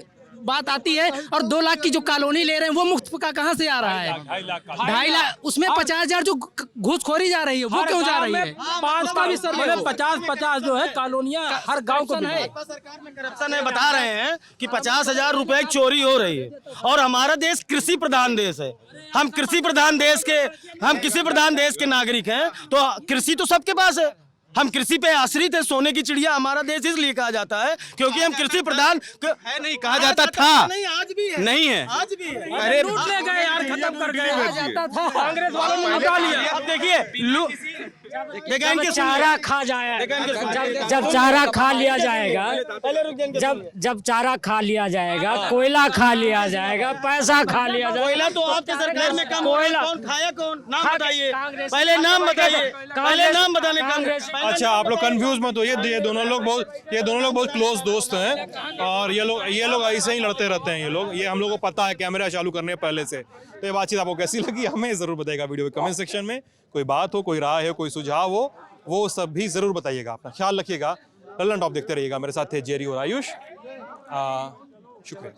Speaker 2: बात आती है और 2 लाख की जो कॉलोनी ले रहे हैं वो मुफ्त का कहाँ से आ रहा है? 2.5 लाख उसमें 50,000 जो घूसखोरी जा रही है वो क्यों जा रही है?
Speaker 13: उसका भी सर्वे 50-50 जो है कॉलोनियां हर गांव को है।
Speaker 9: सरकार में करप्शन है, बता रहे हैं कि 50,000 रुपए की चोरी हो रही है। और हमारा देश कृषि प्रधान देश है, हम कृषि प्रधान देश के नागरिक हैं, तो कृषि तो सबके पास है। हम कृषि पे आश्रित है, सोने की चिड़िया हमारा देश इसलिए कहा जाता है क्योंकि हम कृषि प्रधान
Speaker 6: है नहीं, कहा जाता था,
Speaker 9: नहीं आज भी है,
Speaker 6: नहीं है,
Speaker 9: आज भी है।
Speaker 6: अरे
Speaker 13: लूट ले गए यार, खत्म कर गए। कांग्रेस वालों ने लुटा लिया।
Speaker 9: अब देखिए
Speaker 4: जब चारा खा जाए, जब चारा खा लिया जाएगा, जब चारा खा लिया जाएगा, कोयला खा लिया जाएगा, पैसा खा लिया जाएगा।
Speaker 9: कोयला तो आपके सरकार में कम कोयला कौन खाया, कौन नाम बताइए, पहले नाम बताइए, पहले नाम बताने कांग्रेस।
Speaker 1: अच्छा, आप लोग कंफ्यूज मत होइए, ये दोनों लोग बहुत क्लोज दोस्त हैं और ये लोग ऐसे ही लड़ते रहते हैं। ये हम लोग को पता है कैमरा चालू करने पहले से। तो ये बातचीत आपको कैसी लगी हमें ज़रूर बताइएगा वीडियो के कमेंट सेक्शन में। कोई बात हो, कोई राय हो, कोई सुझाव हो, वो सब भी ज़रूर बताइएगा। अपना ख्याल रखिएगा। लल्लन टॉप देखते रहिएगा। मेरे साथ थे जेरी और आयुष। शुक्रिया।